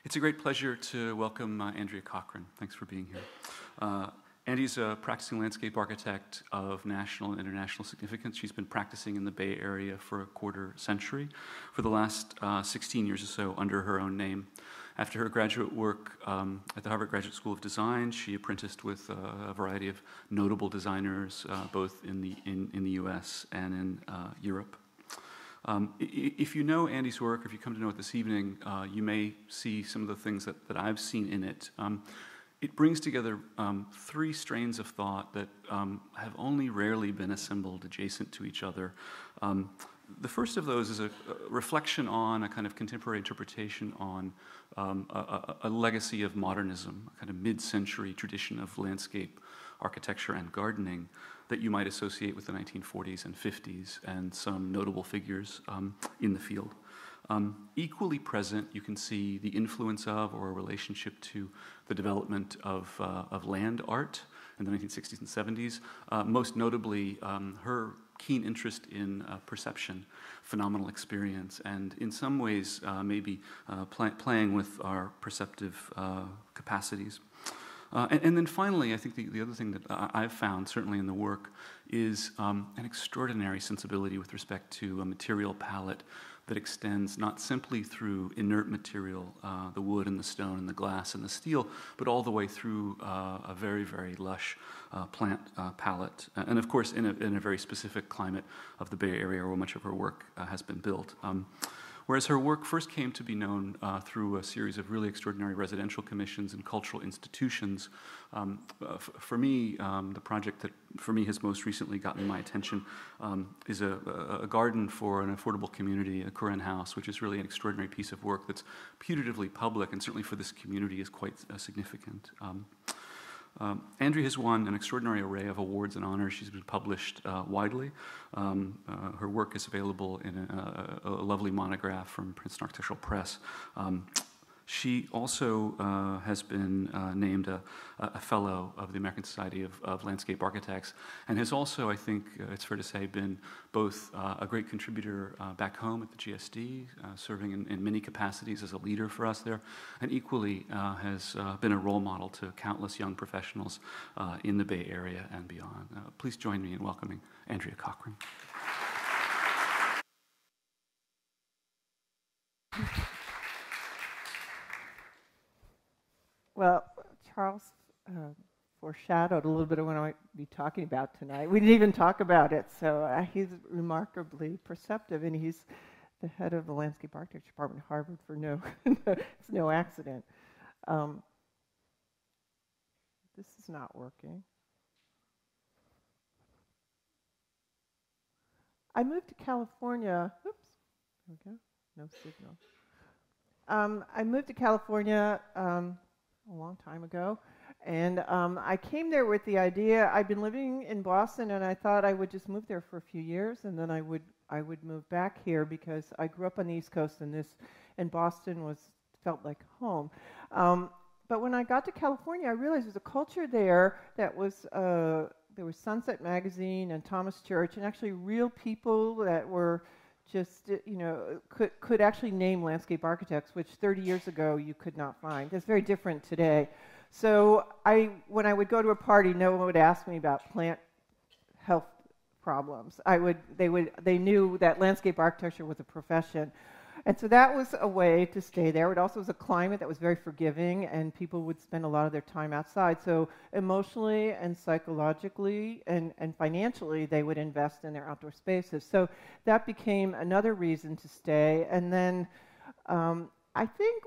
It's a great pleasure to welcome Andrea Cochran. Thanks for being here. Andy's a practicing landscape architect of national and international significance. She's been practicing in the Bay Area for a quarter century, for the last 16 years or so under her own name. After her graduate work at the Harvard Graduate School of Design, she apprenticed with a variety of notable designers, both in the US and in Europe. If you know Andy's work, or if you come to know it this evening, you may see some of the things that I've seen in it. It brings together three strains of thought that have only rarely been assembled adjacent to each other. The first of those is a reflection on a kind of contemporary interpretation on a legacy of modernism, a kind of mid-century tradition of landscape architecture and gardening that you might associate with the 1940s and 50s and some notable figures in the field. Equally present, you can see the influence of or a relationship to the development of land art in the 1960s and 70s, most notably her keen interest in perception, phenomenal experience, and in some ways maybe playing with our perceptive capacities. And then finally, I think the other thing that I've found, certainly in the work, is an extraordinary sensibility with respect to a material palette that extends not simply through inert material, the wood and the stone and the glass and the steel, but all the way through a very, very lush plant palette. And of course, in a very specific climate of the Bay Area where much of her work has been built. Whereas her work first came to be known through a series of really extraordinary residential commissions and cultural institutions. For me, the project that for me has most recently gotten my attention is a garden for an affordable community, a Cochran house, which is really an extraordinary piece of work that's putatively public and certainly for this community is quite significant. Andrea has won an extraordinary array of awards and honors. She's been published widely. Her work is available in a lovely monograph from Princeton Architectural Press. She also has been named a fellow of the American Society of Landscape Architects, and has also, I think it's fair to say, been both a great contributor back home at the GSD, serving in many capacities as a leader for us there, and equally has been a role model to countless young professionals in the Bay Area and beyond. Please join me in welcoming Andrea Cochran. Well, Charles foreshadowed a little bit of what I might be talking about tonight. We didn't even talk about it, so he's remarkably perceptive, and he's the head of the Landscape Architecture Department at Harvard for it's no accident. This is not working. I moved to California. Oops, there we go. No signal. I moved to California a long time ago, and I came there with the idea. I'd been living in Boston, and I thought I would just move there for a few years, and then I would move back here because I grew up on the East Coast, and Boston felt like home. But when I got to California, I realized there was a culture there that was there was Sunset Magazine and Thomas Church, and actually real people that were just, could actually name landscape architects, which 30 years ago you could not find. It's very different today. So when I would go to a party, no one would ask me about plant health problems. They knew that landscape architecture was a profession. And so that was a way to stay there. It also was a climate that was very forgiving, and people would spend a lot of their time outside. So emotionally and psychologically and financially, they would invest in their outdoor spaces. So that became another reason to stay. And then I think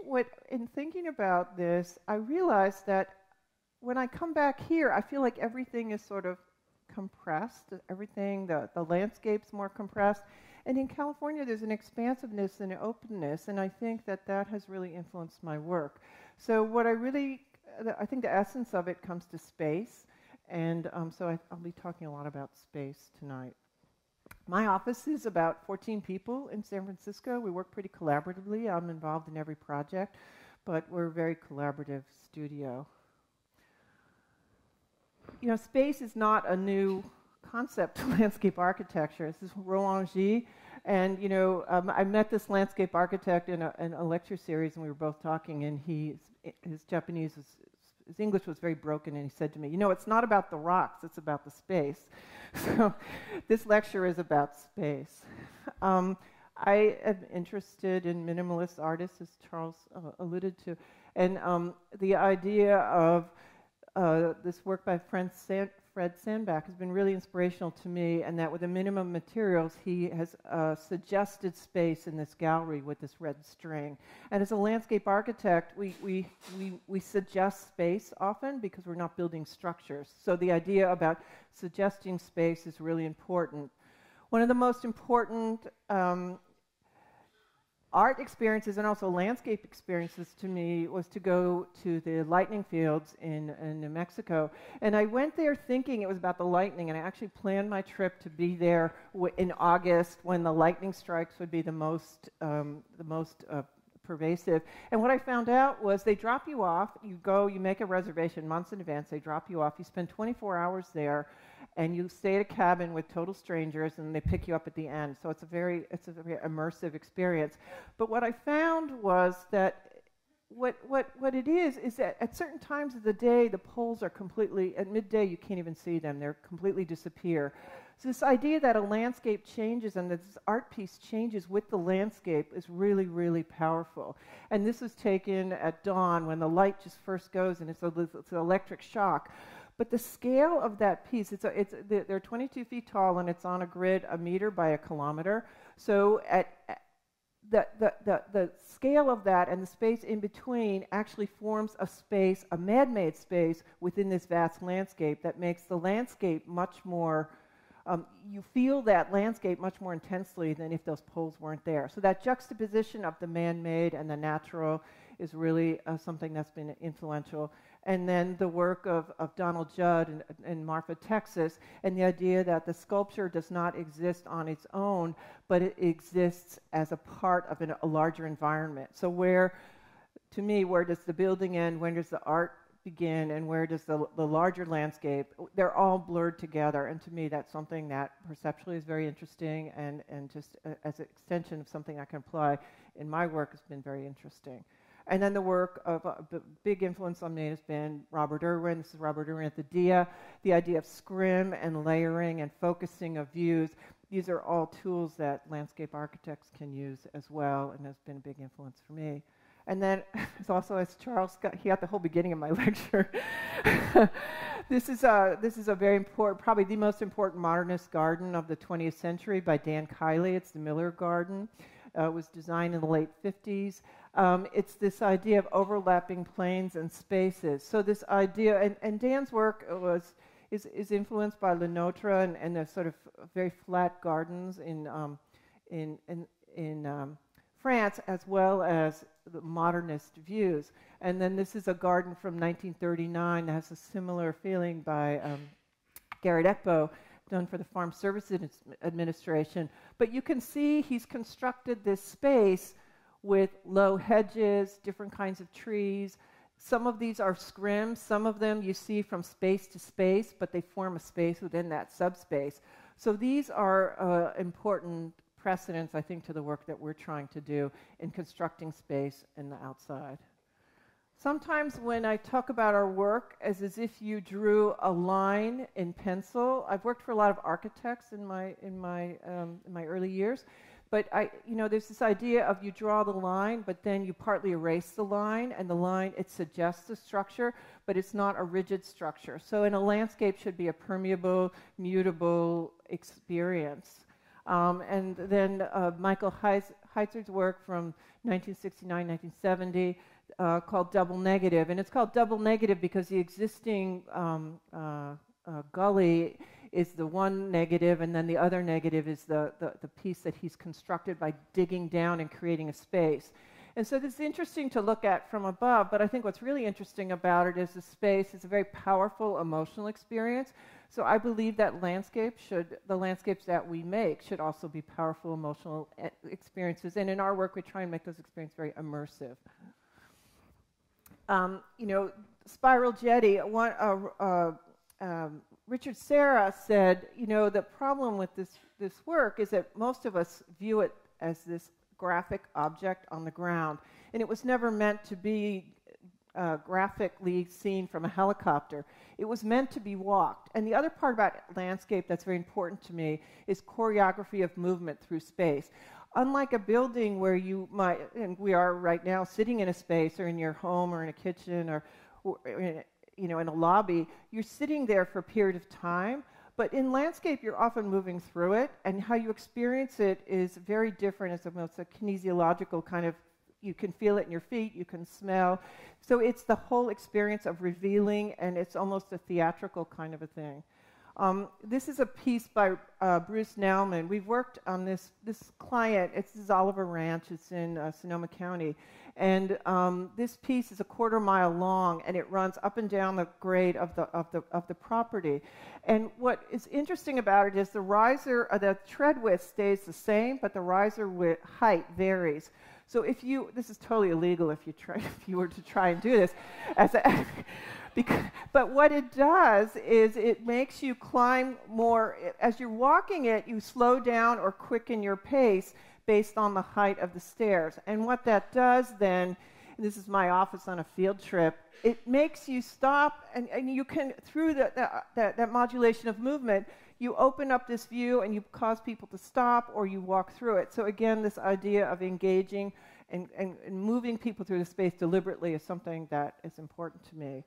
in thinking about this, I realized that when I come back here, I feel like everything is sort of compressed. Everything, the landscape's more compressed. And in California, there's an expansiveness and an openness, and I think that has really influenced my work. So I think the essence of it comes to space, and so I'll be talking a lot about space tonight. My office is about 14 people in San Francisco. We work pretty collaboratively. I'm involved in every project, but we're a very collaborative studio. Space is not a new concept to landscape architecture. This is Roland G. And, I met this landscape architect in a lecture series, and we were both talking, and his English was very broken, and he said to me, it's not about the rocks, it's about the space. So this lecture is about space. I am interested in minimalist artists, as Charles alluded to, and the idea of this work by Fred Sandback has been really inspirational to me, and that with the minimum materials, he has suggested space in this gallery with this red string. And as a landscape architect, we suggest space often because we're not building structures. So the idea about suggesting space is really important. One of the most important art experiences and also landscape experiences to me was to go to the lightning fields in New Mexico. And I went there thinking it was about the lightning, and I actually planned my trip to be there in August when the lightning strikes would be the most pervasive. And what I found out was they drop you off, you make a reservation months in advance, they drop you off, you spend 24 hours there, and you stay at a cabin with total strangers, and they pick you up at the end. So it's a very immersive experience. But what I found was that what it is that at certain times of the day, the poles are completely, at midday you can't even see them, they're completely disappear. So this idea that a landscape changes and that this art piece changes with the landscape is really, really powerful. And this was taken at dawn when the light just first goes, and it's an electric shock. But the scale of that piece, they're 22 feet tall, and it's on a grid 1 meter by 1 kilometer. So the scale of that and the space in between actually forms a space, a man-made space within this vast landscape that makes the landscape much more, you feel that landscape much more intensely than if those poles weren't there. So that juxtaposition of the man-made and the natural is really something that's been influential. And then the work of Donald Judd in Marfa, Texas, and the idea that the sculpture does not exist on its own, but it exists as a part of a larger environment. So where does the building end, when does the art begin, and where does the larger landscape, they're all blurred together. And to me, that's something that perceptually is very interesting, and just as an extension of something I can apply in my work has been very interesting. And then the work of the big influence on me has been Robert Irwin. This is Robert Irwin at the DIA. The idea of scrim and layering and focusing of views. These are all tools that landscape architects can use as well, and has been a big influence for me. And then, as Charles he got the whole beginning of my lecture. This is a very important, probably the most important modernist garden of the 20th century by Dan Kiley. It's the Miller Garden. It was designed in the late 50s. It's this idea of overlapping planes and spaces. So this idea, and Dan's work is influenced by Le Notre and the sort of very flat gardens in France, as well as the modernist views. And then this is a garden from 1939 that has a similar feeling by Garrett Ekbo, done for the Farm Services Administration. But you can see he's constructed this space with low hedges, different kinds of trees. Some of these are scrims. Some of them you see from space to space, but they form a space within that subspace. So these are important precedents, I think, to the work that we're trying to do in constructing space in the outside. Sometimes when I talk about our work as if you drew a line in pencil, I've worked for a lot of architects in my early years, but there's this idea of you draw the line, but then you partly erase the line, and the line, it suggests a structure, but it's not a rigid structure. So in a landscape should be a permeable, mutable experience. And then Michael Heitzer's work from 1969, 1970, called Double Negative. And it's called Double Negative because the existing gully is the one negative, and then the other negative is the piece that he's constructed by digging down and creating a space. And so this is interesting to look at from above, but I think what's really interesting about it is the space is a very powerful emotional experience. So I believe that the landscapes that we make should also be powerful emotional experiences. And in our work, we try and make those experiences very immersive. Spiral Jetty, Richard Serra said, you know, the problem with this work is that most of us view it as this graphic object on the ground, and it was never meant to be graphically seen from a helicopter. It was meant to be walked. And the other part about landscape that's very important to me is choreography of movement through space. Unlike a building where you might, and we are right now sitting in a space or in your home or in a kitchen or you know, in a lobby, you're sitting there for a period of time. But in landscape, you're often moving through it, and how you experience it is very different. It's a kinesiological kind of, you can feel it in your feet, you can smell. So it's the whole experience of revealing, and it's almost a theatrical kind of a thing. This is a piece by Bruce Nauman. We've worked on this client. This is Oliver Ranch. It's in Sonoma County. And this piece is a 1/4 mile long, and it runs up and down the grade of the property. And what is interesting about it is the riser, the tread width stays the same, but the riser width height varies. So if you, this is totally illegal if you were to try and do this, but what it does is it makes you climb more. As you're walking it, you slow down or quicken your pace based on the height of the stairs. And what that does then, and this is my office on a field trip, it makes you stop, and you can, through that modulation of movement, you open up this view and you cause people to stop or you walk through it. So again, this idea of engaging and moving people through the space deliberately is something that is important to me.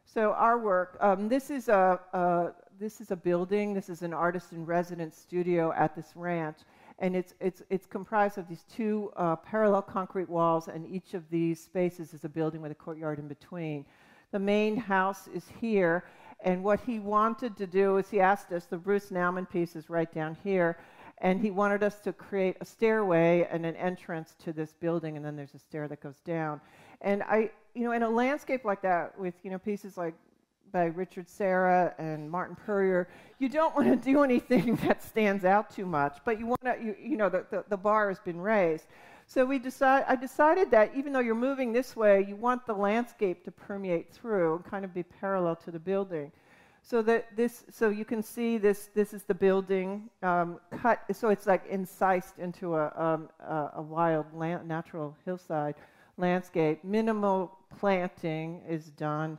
So our work, this is a building. This is an artist-in-residence studio at this ranch, and it's comprised of these 2 parallel concrete walls, and each of these spaces is a building with a courtyard in between. The main house is here, and what he wanted to do is he asked us, the Bruce Nauman piece is right down here, and he wanted us to create a stairway and an entrance to this building, and then there's a stair that goes down. And you know, in a landscape like that, with, you know, pieces like by Richard Serra and Martin Puryear, you don't want to do anything that stands out too much, but you want to, you know, the bar has been raised. So I decided that even though you're moving this way, you want the landscape to permeate through and kind of be parallel to the building. So so you can see this is the building cut. So it's like incised into a wild natural hillside landscape. Minimal planting is done,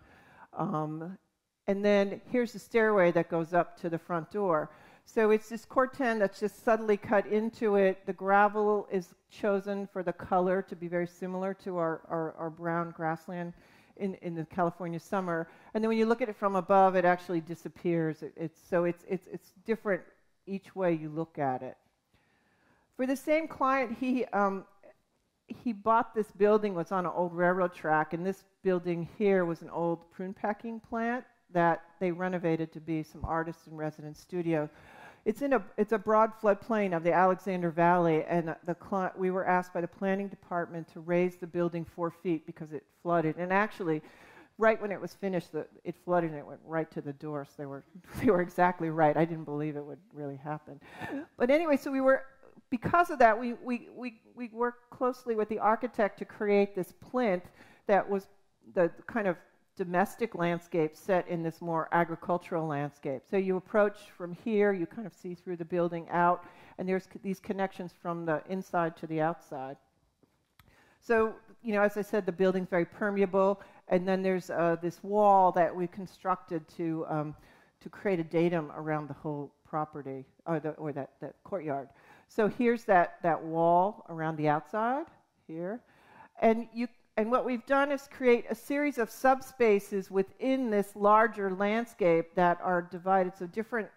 and then here's the stairway that goes up to the front door. So it's this corten that's just subtly cut into it. The gravel is chosen for the color to be very similar to our brown grassland in the California summer. And then when you look at it from above, it actually disappears. It's different each way you look at it. For the same client, he bought this building. It was on an old railroad track, and this building here was an old prune packing plant that they renovated to be some artist-in-residence studio. It's a broad floodplain of the Alexander Valley, and we were asked by the planning department to raise the building 4 feet because it flooded. And actually, right when it was finished, it flooded and it went right to the door. So they were exactly right. I didn't believe it would really happen. But anyway, so because of that, we worked closely with the architect to create this plinth that was the kind of domestic landscape set in this more agricultural landscape. So you approach from here, you kind of see through the building out, and there's these connections from the inside to the outside. So, you know, as I said, the building's very permeable, and then there's this wall that we constructed to create a datum around the whole property, or that courtyard. So here's that wall around the outside here, and what we've done is create a series of subspaces within this larger landscape that are divided. So different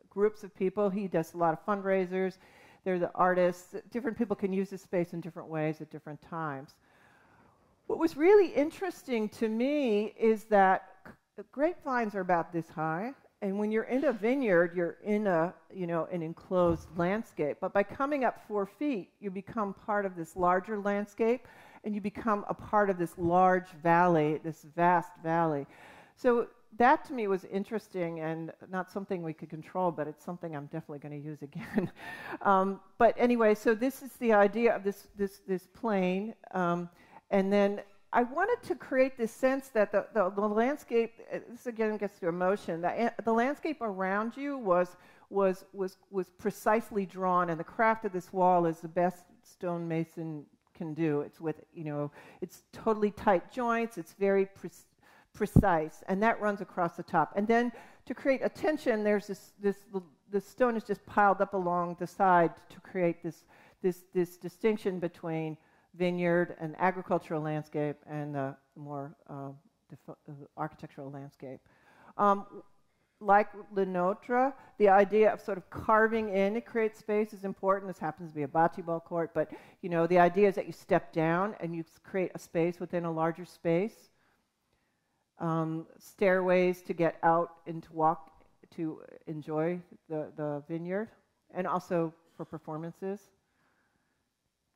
groups of people. He does a lot of fundraisers. They're the artists. Different people can use this space in different ways at different times. What was really interesting to me is that grapevines are about this high. And when you're in a vineyard, you're in an enclosed landscape. But by coming up 4 feet, you become part of this larger landscape, and you become a part of this large valley, this vast valley. So that to me was interesting and not something we could control, but it's something I'm definitely going to use again. But anyway, so this is the idea of this plane, and then I wanted to create this sense that the landscape, this again gets to emotion, the landscape around you was precisely drawn, and the craft of this wall is the best stonemason can do. It's with, it's totally tight joints, it's very precise, and that runs across the top. And then to create a tension, there's this stone is just piled up along the side to create this distinction between vineyard and agricultural landscape and the more architectural landscape. Like Le Notre, the idea of sort of carving in to create space is important. This happens to be a bocce ball court, but the idea is that you step down and you create a space within a larger space. Stairways to get out and to walk to enjoy the vineyard, and also for performances.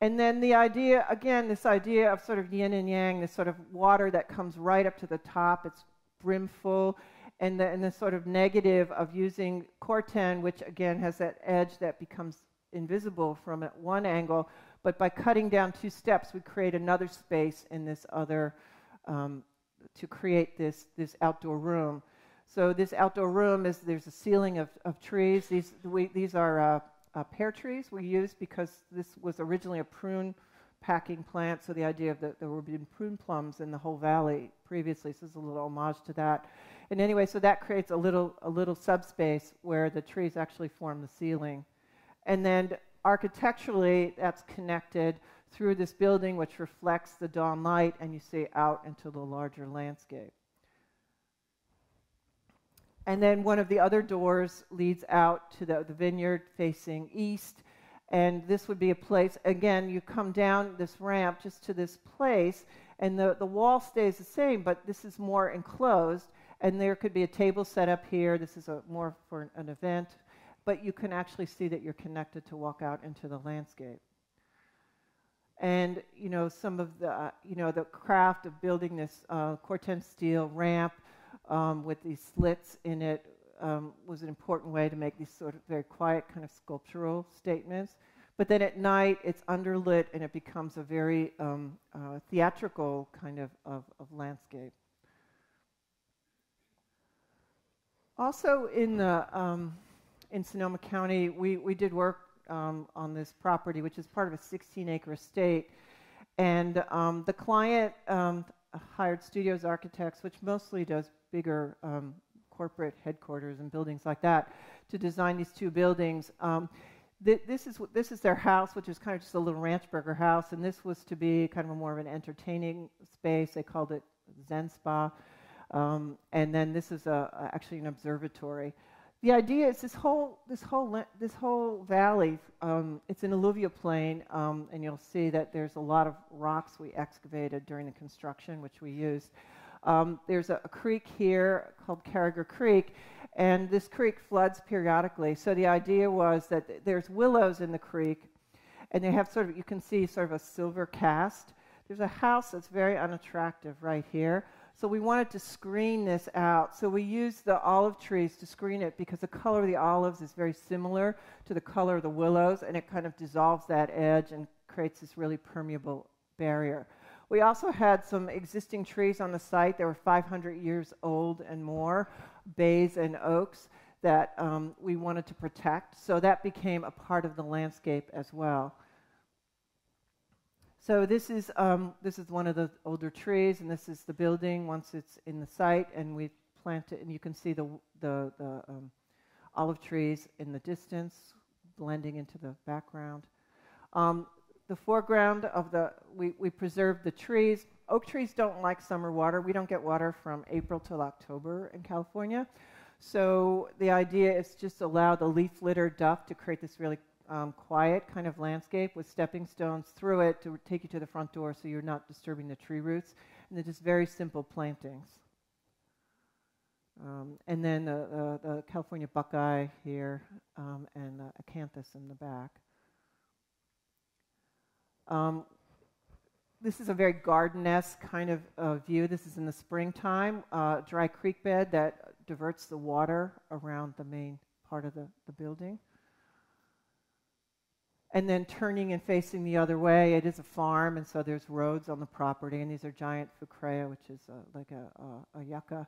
And then the idea, again, this idea of sort of yin and yang, this sort of water that comes right up to the top, it's brimful, and the sort of negative of using corten, which again has that edge that becomes invisible from at one angle, but by cutting down 2 steps, we create another space in this other, to create this outdoor room. So this outdoor room there's a ceiling of trees. These are pear trees we used because this was originally a prune packing plant, so the idea of there would be prune plums in the whole valley previously, so this is a little homage to that. And anyway, so that creates a little subspace where the trees actually form the ceiling. And then architecturally, that's connected through this building which reflects the dawn light, and you see out into the larger landscape. And then one of the other doors leads out to the vineyard facing east. And this would be a place, again, you come down this ramp just to this place, and the wall stays the same, but this is more enclosed. And there could be a table set up here. This is more for an event. But you can actually see that you're connected to walk out into the landscape. And, some of the craft of building this corten steel ramp with these slits in it was an important way to make these sort of very quiet kind of sculptural statements. But then at night, it's underlit, and it becomes a very theatrical kind of landscape. Also in Sonoma County, we did work on this property, which is part of a 16-acre estate. And the client hired studios architects, which mostly does bigger corporate headquarters and buildings like that, to design these 2 buildings. This is their house, which is kind of just a little ranch burger house, and this was to be kind of more of an entertaining space. They called it Zen Spa. And then this is actually an observatory. The idea is this whole valley. It's an alluvial plain, and you'll see that there's a lot of rocks we excavated during the construction, which we used. There's a creek here called Carragher Creek, and this creek floods periodically. So the idea was that there's willows in the creek, and they have sort of, you can see sort of a silver cast. There's a house that's very unattractive right here. So we wanted to screen this out. So we used the olive trees to screen it because the color of the olives is very similar to the color of the willows, and it kind of dissolves that edge and creates this really permeable barrier. We also had some existing trees on the site. They were 500 years old and more, bays and oaks, that we wanted to protect. So that became a part of the landscape as well. So this is one of the older trees, and this is the building once it's in the site, and we planted, and you can see the olive trees in the distance blending into the background. The foreground of we preserved the trees. Oak trees don't like summer water. We don't get water from April till October in California. So the idea is just allow the leaf litter duff to create this really quiet kind of landscape with stepping stones through it to take you to the front door, so you're not disturbing the tree roots. And they're just very simple plantings. And then the California buckeye here, and acanthus in the back. This is a very garden-esque kind of view. This is in the springtime, dry creek bed that diverts the water around the main part of the building. and then turning and facing the other way. It is a farm, and so there's roads on the property, and these are giant fucrea, which is like a yucca.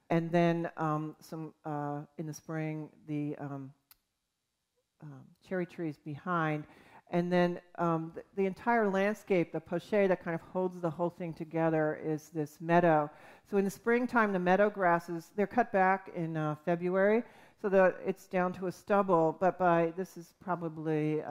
And then in the spring, the cherry trees behind. And then the entire landscape, the pochette that kind of holds the whole thing together, is this meadow. So in the springtime, the meadow grasses, they're cut back in February, so that it's down to a stubble. But this is probably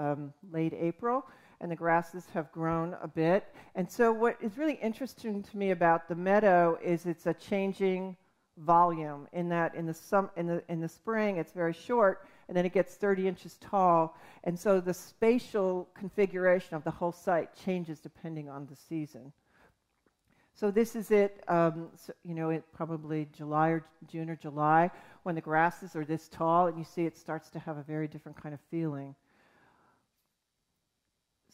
late April, and the grasses have grown a bit. And so what is really interesting to me about the meadow is it's a changing volume, in that in the spring it's very short, and then it gets 30 inches tall, and so the spatial configuration of the whole site changes depending on the season. So this is it, it probably July or June or July, when the grasses are this tall, and you see it starts to have a very different kind of feeling.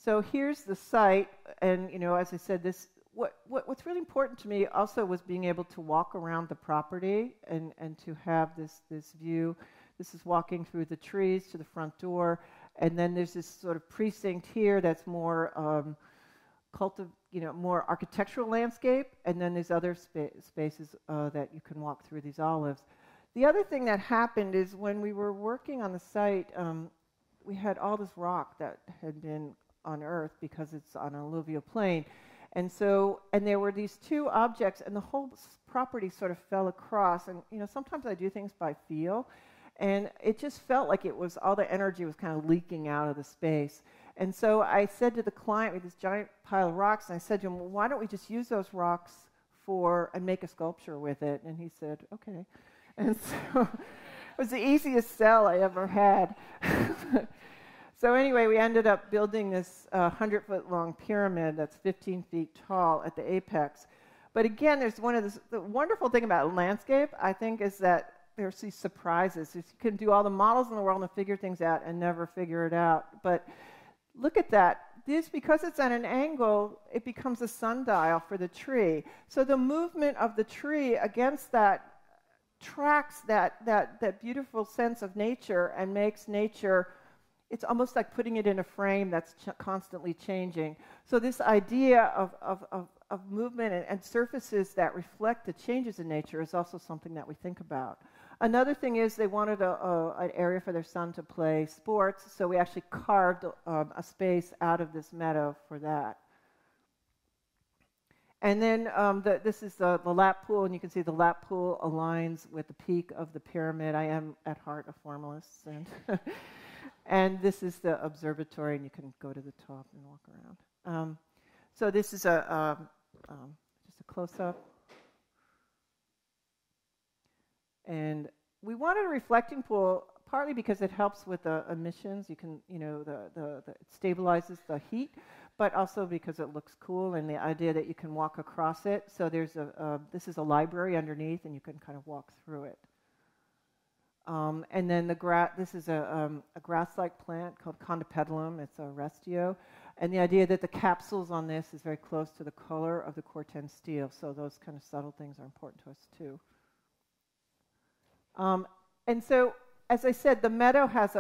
So here's the site, and as I said, what's really important to me also was being able to walk around the property and to have this view. This is walking through the trees to the front door, and then there's this sort of precinct here that's more more architectural landscape, and then there's other spaces that you can walk through these olives. The other thing that happened is when we were working on the site, we had all this rock that had been unearthed because it's on an alluvial plain. And there were these two objects, and the whole property sort of fell across. And sometimes I do things by feel, and it just felt like all the energy was kind of leaking out of the space. And so I said to the client, with this giant pile of rocks, and I said to him, well, why don't we just use those rocks and make a sculpture with it? And he said, okay. And so it was the easiest sell I ever had. So anyway, we ended up building this 100-foot-long pyramid that's 15 feet tall at the apex. But again, there's the wonderful thing about landscape, I think, is that there's these surprises. You can do all the models in the world and figure things out and never figure it out. But look at that. Because it's at an angle, it becomes a sundial for the tree. So the movement of the tree against that tracks that beautiful sense of nature and makes nature. It's almost like putting it in a frame that's constantly changing. So this idea of movement and surfaces that reflect the changes in nature is also something that we think about. Another thing is they wanted an area for their son to play sports, so we actually carved a space out of this meadow for that. And then this is the lap pool, and you can see the lap pool aligns with the peak of the pyramid. I am at heart a formalist, and this is the observatory, and you can go to the top and walk around. So this is just a close-up. And we wanted a reflecting pool partly because it helps with the emissions. You can, it stabilizes the heat, but also because it looks cool, and the idea that you can walk across it. So there's this is a library underneath, and you can kind of walk through it. And then this is a grass-like plant called Condopedilum. It's a restio. And the idea that the capsules on this is very close to the color of the Corten steel. So those kind of subtle things are important to us, too. And so, as I said, the meadow has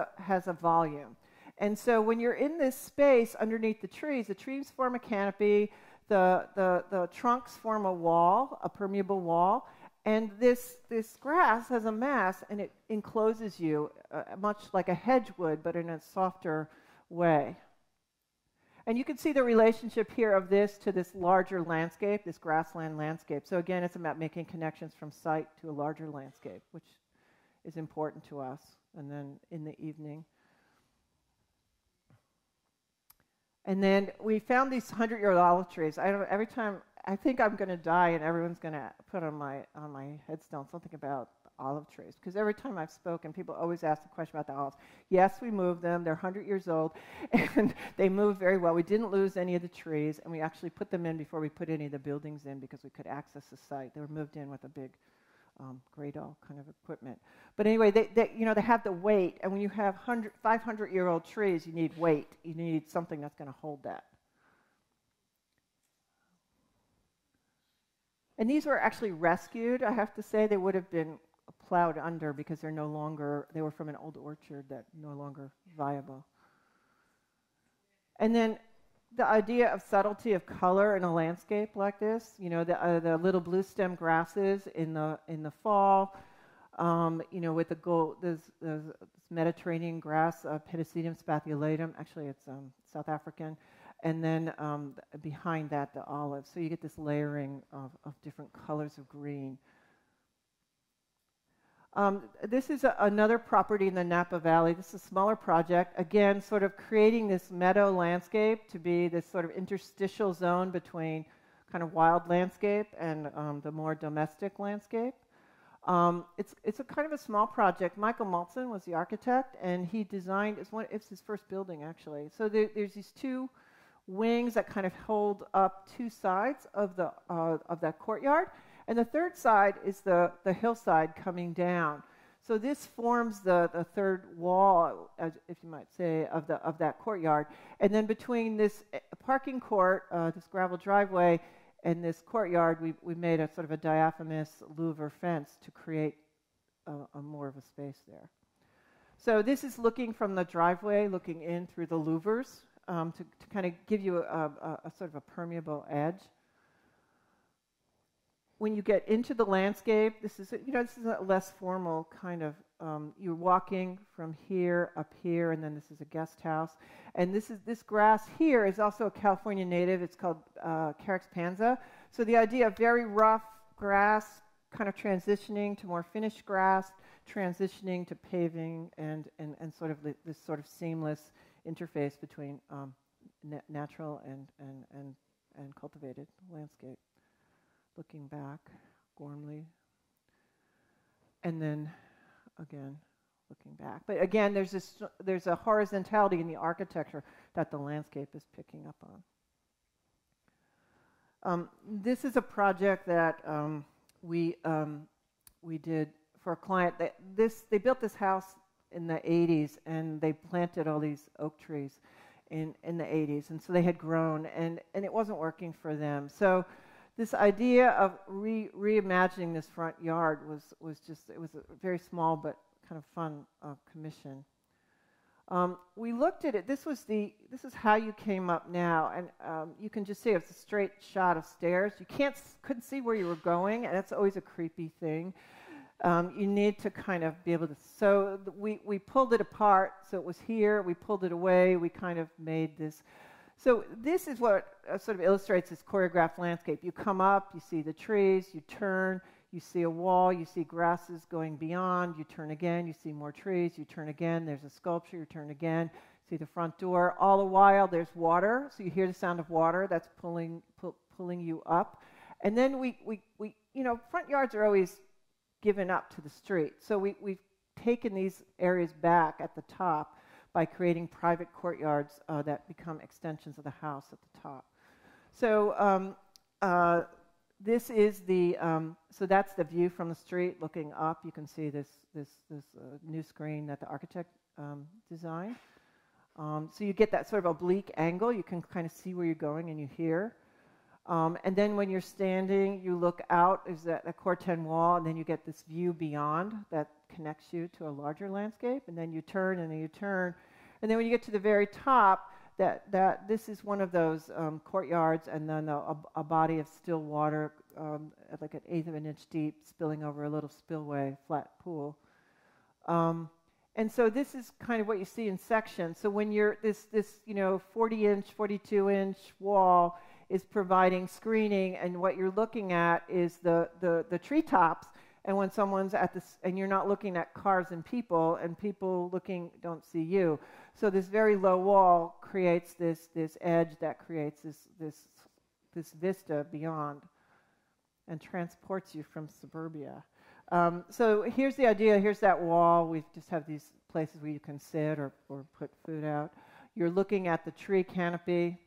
a volume. And so when you're in this space underneath the trees form a canopy, the trunks form a wall, a permeable wall, and this grass has a mass, and it encloses you, much like a hedge would, but in a softer way. And you can see the relationship here of this to this larger landscape, this grassland landscape. So again, it's about making connections from site to a larger landscape, which is important to us. And then in the evening. And then we found these 100-year-old olive trees. Every time I think I'm going to die, and everyone's going to put on my headstone something about olive trees, because every time I've spoken, people always ask the question about the olives. Yes, we moved them. They're 100 years old, and they move very well. We didn't lose any of the trees, and we actually put them in before we put any of the buildings in because we could access the site. They were moved in with a big Gradle kind of equipment. But anyway, they have the weight, and when you have 500-year-old trees, you need weight. You need something that's going to hold that. And these were actually rescued, I have to say. They would have been plowed under because they were from an old orchard that's no longer viable. And then the idea of subtlety of color in a landscape like this, the little blue stem grasses in the fall, with the gold, this Mediterranean grass, Pedicidum spathulatum. Actually, it's South African. And then behind that, the olive. So you get this layering of different colors of green. This is another property in the Napa Valley. This is a smaller project. Again, sort of creating this meadow landscape to be this sort of interstitial zone between kind of wild landscape and the more domestic landscape. It's a kind of a small project. Michael Maltson was the architect, and he designed, it's his first building, actually. So there's these two wings that kind of hold up two sides of that courtyard. And the third side is the hillside coming down. So this forms the third wall, if you might say, of that courtyard. And then between this parking court, this gravel driveway, and this courtyard, we made a sort of a diaphanous louver fence to create a more of a space there. So this is looking from the driveway, looking in through the louvers to kind of give you a sort of a permeable edge. When you get into the landscape, this is a less formal kind of, you're walking from here up here, and then this is a guest house. And this grass here is also a California native. It's called Carex panza. So the idea of very rough grass kind of transitioning to more finished grass, transitioning to paving, and sort of this sort of seamless interface between natural and cultivated landscape. Looking back, Gormley, and then again looking back. But again, there's a horizontality in the architecture that the landscape is picking up on. This is a project that we did for a client. They built this house in the 80s, and they planted all these oak trees in the 80s, and so they had grown, and it wasn't working for them. So this idea of reimagining this front yard was just, it was a very small but kind of fun commission. We looked at it. This is how you came up now, and you can just see it's a straight shot of stairs. You couldn't see where you were going, and that's always a creepy thing. You need to kind of be able to. So we pulled it apart. So it was here. We pulled it away. We kind of made this. So this is what sort of illustrates this choreographed landscape. You come up, you see the trees, you turn, you see a wall, you see grasses going beyond, you turn again, you see more trees, you turn again, there's a sculpture, you turn again, see the front door. All the while there's water, so you hear the sound of water that's pulling you up. And then we front yards are always given up to the street. So we've taken these areas back at the top by creating private courtyards that become extensions of the house at the top. So this is so that's the view from the street looking up. You can see this new screen that the architect designed. So you get that sort of oblique angle. You can kind of see where you're going, and you hear. And then when you're standing, you look out, there's a Corten wall, and then you get this view beyond that connects you to a larger landscape, and then you turn, and then you turn. And then when you get to the very top, that this is one of those courtyards, and then a body of still water, like an eighth of an inch deep, spilling over a little spillway, flat pool. And so this is kind of what you see in sections. So when you're this 40-inch, 42-inch wall is providing screening, and what you're looking at is the treetops. And when someone's at this, and you're not looking at cars and people looking don't see you. So this very low wall creates this edge that creates this vista beyond, and transports you from suburbia. So here's the idea. Here's that wall. We just have these places where you can sit or put food out. You're looking at the tree canopy.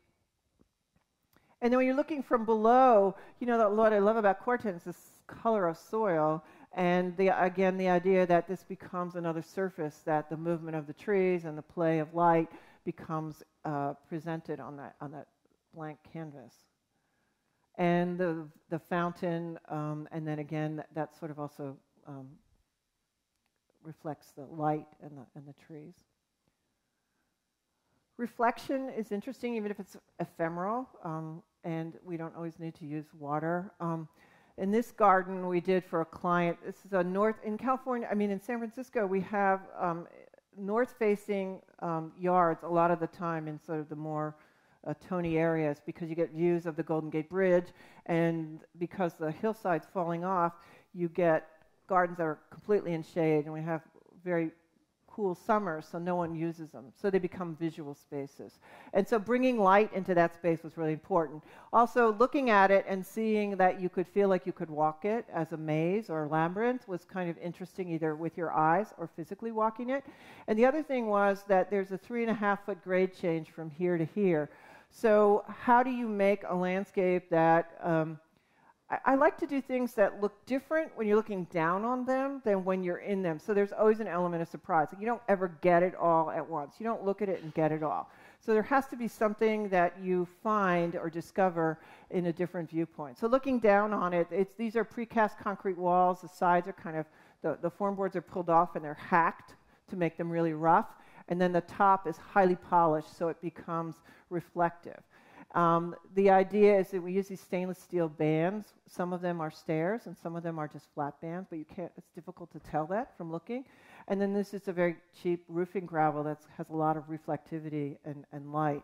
And then when you're looking from below, what I love about Corten is this color of soil, and the idea that this becomes another surface, that the movement of the trees and the play of light becomes presented on that blank canvas. And the fountain, and then again, that sort of also reflects the light and the trees. Reflection is interesting, even if it's ephemeral, and we don't always need to use water. In this garden we did for a client, this is a in California, in San Francisco, we have north-facing yards a lot of the time in sort of the more Tony areas, because you get views of the Golden Gate Bridge, and because the hillside's falling off, you get gardens that are completely in shade, and we have very cool summers, so no one uses them. So they become visual spaces. And so bringing light into that space was really important. Also, looking at it and seeing that you could feel like you could walk it as a maze or a labyrinth was kind of interesting, either with your eyes or physically walking it. And the other thing was that there's a 3.5-foot grade change from here to here. So how do you make a landscape that I like to do things that look different when you're looking down on them than when you're in them. So there's always an element of surprise. Like, you don't ever get it all at once. You don't look at it and get it all. So there has to be something that you find or discover in a different viewpoint. So looking down on it, these are precast concrete walls. The sides are kind of, the form boards are pulled off and they're hacked to make them really rough. And then the top is highly polished, so it becomes reflective. The idea is that we use these stainless steel bands. Some of them are stairs and some of them are just flat bands, but it's difficult to tell that from looking. And then this is a very cheap roofing gravel that has a lot of reflectivity and light.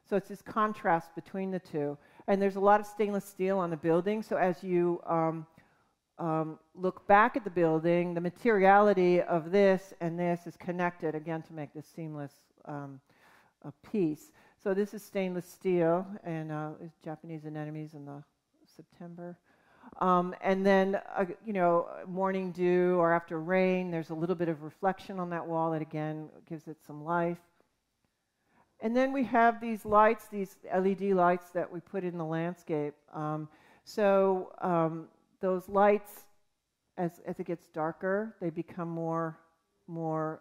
So it's this contrast between the two. And there's a lot of stainless steel on the building, so as you look back at the building, the materiality of this and this is connected, again, to make this seamless piece. So this is stainless steel, and Japanese anemones in the September. And then, morning dew or after rain, there's a little bit of reflection on that wall that, again, gives it some life. And then we have these lights, these LED lights that we put in the landscape. Those lights, as it gets darker, they become more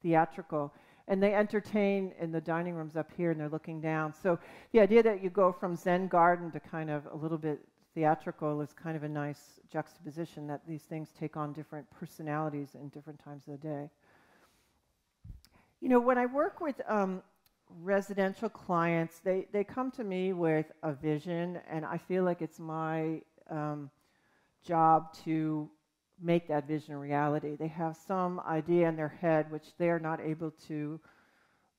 theatrical. And they entertain in the dining rooms up here, and they're looking down. So the idea that you go from Zen garden to kind of a little bit theatrical is kind of a nice juxtaposition, that these things take on different personalities in different times of the day. When I work with residential clients, they come to me with a vision, and I feel like it's my job to make that vision a reality. They have some idea in their head which they're not able to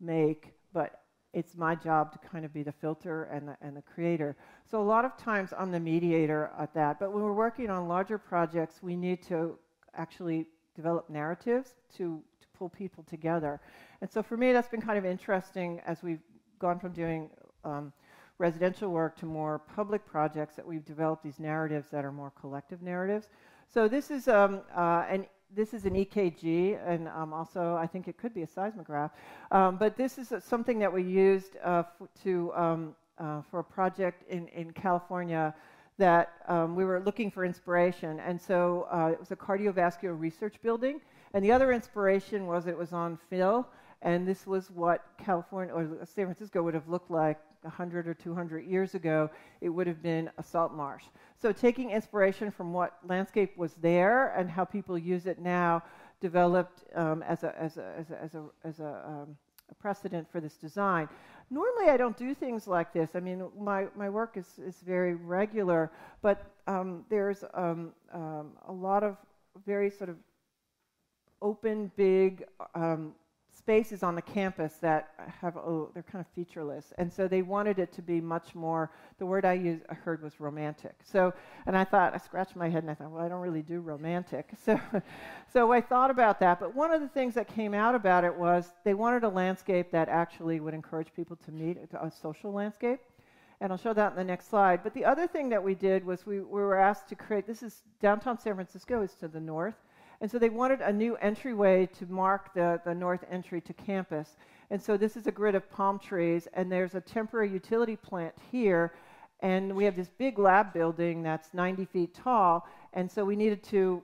make, but it's my job to kind of be the filter and the creator. So a lot of times I'm the mediator at that, but when we're working on larger projects, we need to actually develop narratives to pull people together. And so for me, that's been kind of interesting as we've gone from doing residential work to more public projects, that we've developed these narratives that are more collective narratives. So this is an EKG, and also I think it could be a seismograph. But this is something that we used for a project in California that we were looking for inspiration. And so it was a cardiovascular research building. And the other inspiration was it was on fill, and this was what California or San Francisco would have looked like 100 or 200 years ago. It would have been a salt marsh. So taking inspiration from what landscape was there and how people use it now, developed as a precedent for this design. Normally I don't do things like this. I mean, my work is very regular, but there's a lot of very sort of open, big spaces on the campus that they're kind of featureless, and so they wanted it to be much more. The word I heard was romantic. So, and I scratched my head and I thought, well, I don't really do romantic. So I thought about that. But one of the things that came out about it was they wanted a landscape that actually would encourage people to meet, a social landscape. And I'll show that in the next slide. But the other thing that we did was we were asked to create. This is downtown San Francisco, is to the north. And so they wanted a new entryway to mark the north entry to campus. And so this is a grid of palm trees, and there's a temporary utility plant here. And we have this big lab building that's 90 feet tall. And so we needed to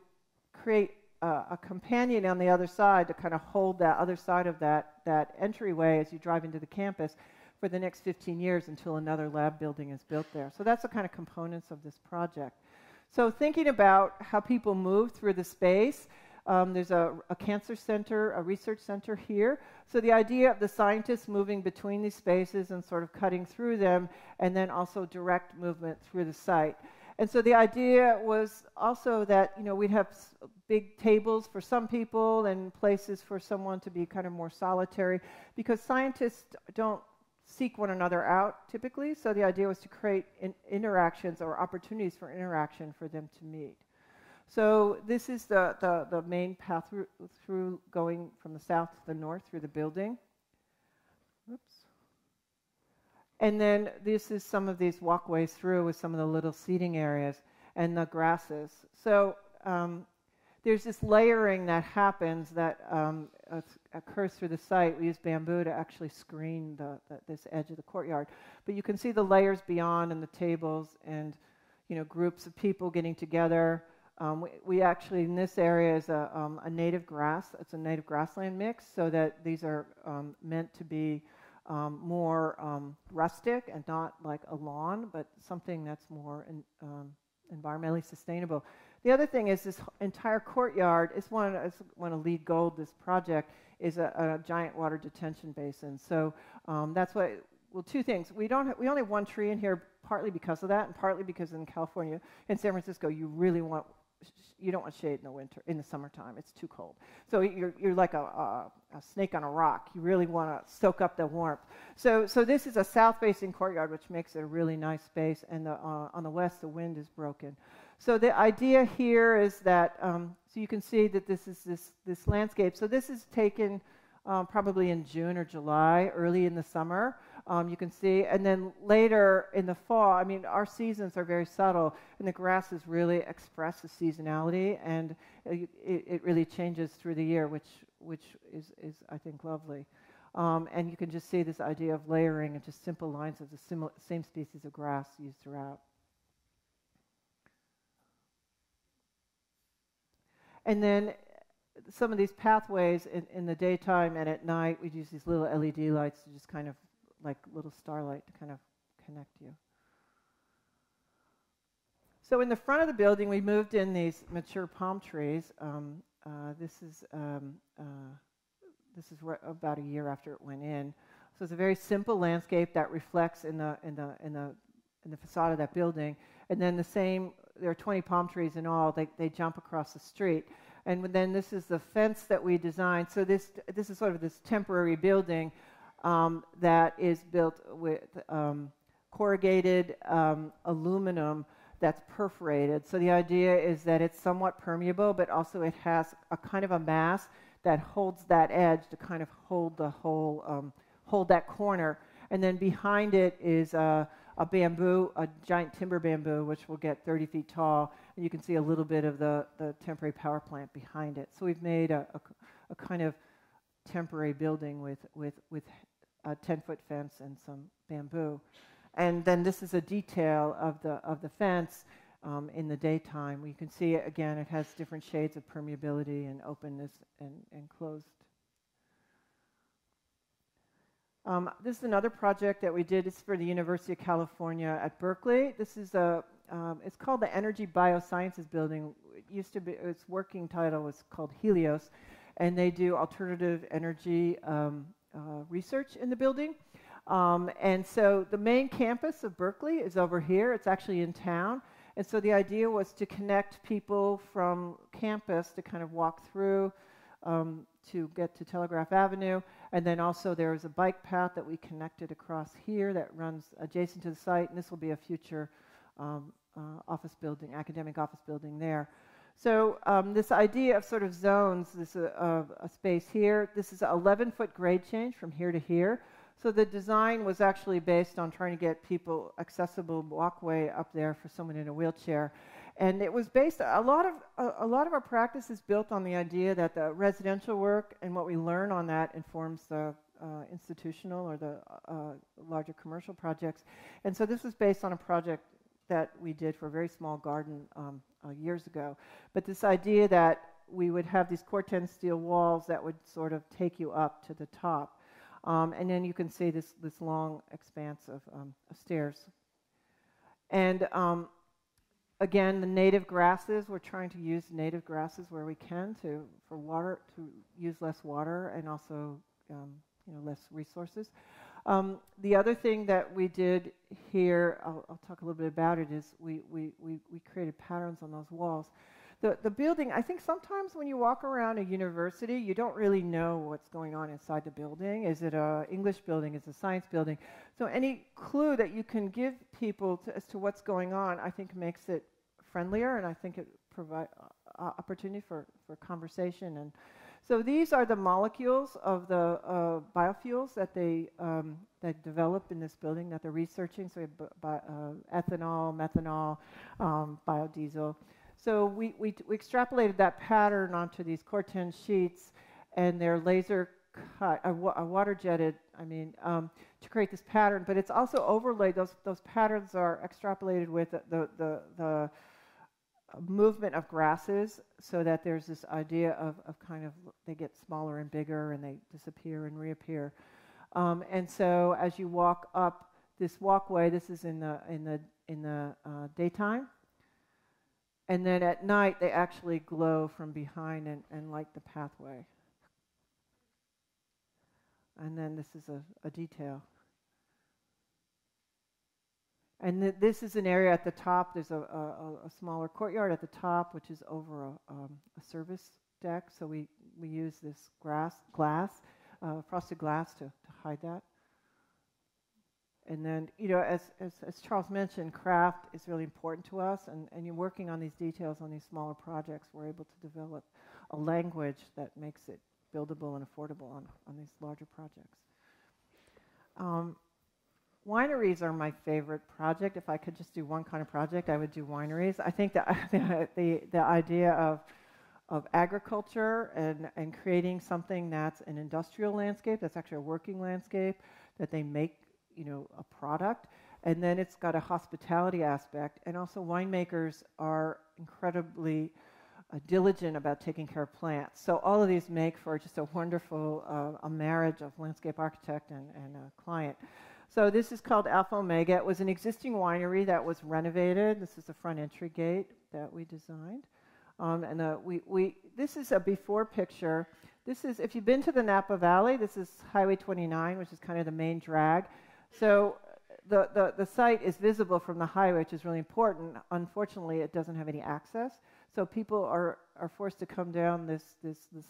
create a companion on the other side to kind of hold that other side of that entryway as you drive into the campus for the next 15 years until another lab building is built there. So that's the kind of components of this project. So thinking about how people move through the space, There's a cancer center, a research center here. So the idea of the scientists moving between these spaces and sort of cutting through them, and then also direct movement through the site. And so the idea was also that, you know, we'd have big tables for some people and places for someone to be kind of more solitary, because scientists don't seek one another out typically. So the idea was to create interactions or opportunities for interaction for them to meet. So this is the main path through going from the south to the north through the building. Oops. And then this is some of these walkways through with some of the little seating areas and the grasses. So there's this layering that happens that occurs through the site. We use bamboo to actually screen this edge of the courtyard. But you can see the layers beyond and the tables and, you know, groups of people getting together. We actually, in this area, is a native grass. It's a native grassland mix, so that these are meant to be more rustic and not like a lawn, but something that's more environmentally sustainable. The other thing is this entire courtyard is one of lead goal of this project is a giant water detention basin. So that's why. Well, two things. We only have one tree in here, partly because of that, and partly because in California, in San Francisco, you don't want shade in the summertime. It's too cold. So you're like a snake on a rock. You really want to soak up the warmth. So this is a south-facing courtyard, which makes it a really nice space. And on the west, the wind is broken. So the idea here is that so you can see that this is this landscape. So this is taken probably in June or July, early in the summer. You can see, and then later in the fall, I mean, our seasons are very subtle, and the grasses really express the seasonality, and it really changes through the year, which is I think, lovely. And you can just see this idea of layering and just simple lines of the same species of grass used throughout. And then some of these pathways in the daytime and at night, we'd use these little LED lights to just kind of like little starlight to kind of connect you. So in the front of the building, we moved in these mature palm trees. This is about a year after it went in. So it's a very simple landscape that reflects in the facade of that building. And then there are 20 palm trees in all. They jump across the street. And then this is the fence that we designed. So this is sort of this temporary building that is built with corrugated aluminum that's perforated. So the idea is that it's somewhat permeable, but also it has a kind of a mass that holds that edge to kind of hold the whole, hold that corner. And then behind it is a bamboo, a giant timber bamboo, which will get 30 feet tall. And you can see a little bit of the temporary power plant behind it. So we've made a kind of temporary building with a 10-foot fence and some bamboo. And then this is a detail of the fence in the daytime. You can see, again, it has different shades of permeability and openness and closed. This is another project that we did. It's for the University of California at Berkeley. This is it's called the Energy Biosciences Building. It used to be, its working title was called Helios, and they do alternative energy research in the building. And so the main campus of Berkeley is over here. It's actually in town. And so the idea was to connect people from campus to kind of walk through to get to Telegraph Avenue. And then also there is a bike path that we connected across here that runs adjacent to the site. And this will be a future office building, academic office building there. So this idea of sort of zones, this a space here, this is an 11-foot grade change from here to here. So the design was actually based on trying to get people accessible walkway up there for someone in a wheelchair. And it was based, a lot of our practice is built on the idea that the residential work and what we learn on that informs the institutional or the larger commercial projects. And so this was based on a project that we did for a very small garden years ago. But this idea that we would have these corten steel walls that would sort of take you up to the top. And then you can see this long expanse of stairs. And again, the native grasses, we're trying to use native grasses where we can for water, to use less water and also less resources. The other thing that we did here, I'll talk a little bit about it, is we created patterns on those walls. The building, I think sometimes when you walk around a university, you don't really know what's going on inside the building. Is it an English building? Is it a science building? So any clue that you can give people as to what's going on, I think makes it friendlier, and I think it provides opportunity for conversation. And so these are the molecules of the biofuels that they develop in this building that they're researching. So we have ethanol, methanol, biodiesel. So we extrapolated that pattern onto these Corten sheets, and they're laser cut, water jetted, to create this pattern. But it's also overlaid. Those patterns are extrapolated with the movement of grasses, so that there's this idea of kind of they get smaller and bigger, and they disappear and reappear. And so as you walk up this walkway, this is in the daytime. And then at night, they actually glow from behind and light the pathway. And then this is a detail. And this is an area at the top. There's a smaller courtyard at the top, which is over a service deck. So we use this frosted glass to hide that. And then, as Charles mentioned, craft is really important to us, and you're working on these details on these smaller projects. We're able to develop a language that makes it buildable and affordable on these larger projects. Wineries are my favorite project. If I could just do one kind of project, I would do wineries. I think that the idea of agriculture and creating something that's an industrial landscape, that's actually a working landscape, that they make a product, and then it's got a hospitality aspect, and also winemakers are incredibly diligent about taking care of plants. So all of these make for just a wonderful a marriage of landscape architect and a client. So this is called Alpha Omega. It was an existing winery that was renovated. This is the front entry gate that we designed, this is a before picture. This is, if you've been to the Napa Valley, this is Highway 29, which is kind of the main drag. So the site is visible from the highway, which is really important. Unfortunately, it doesn't have any access. So people are forced to come down this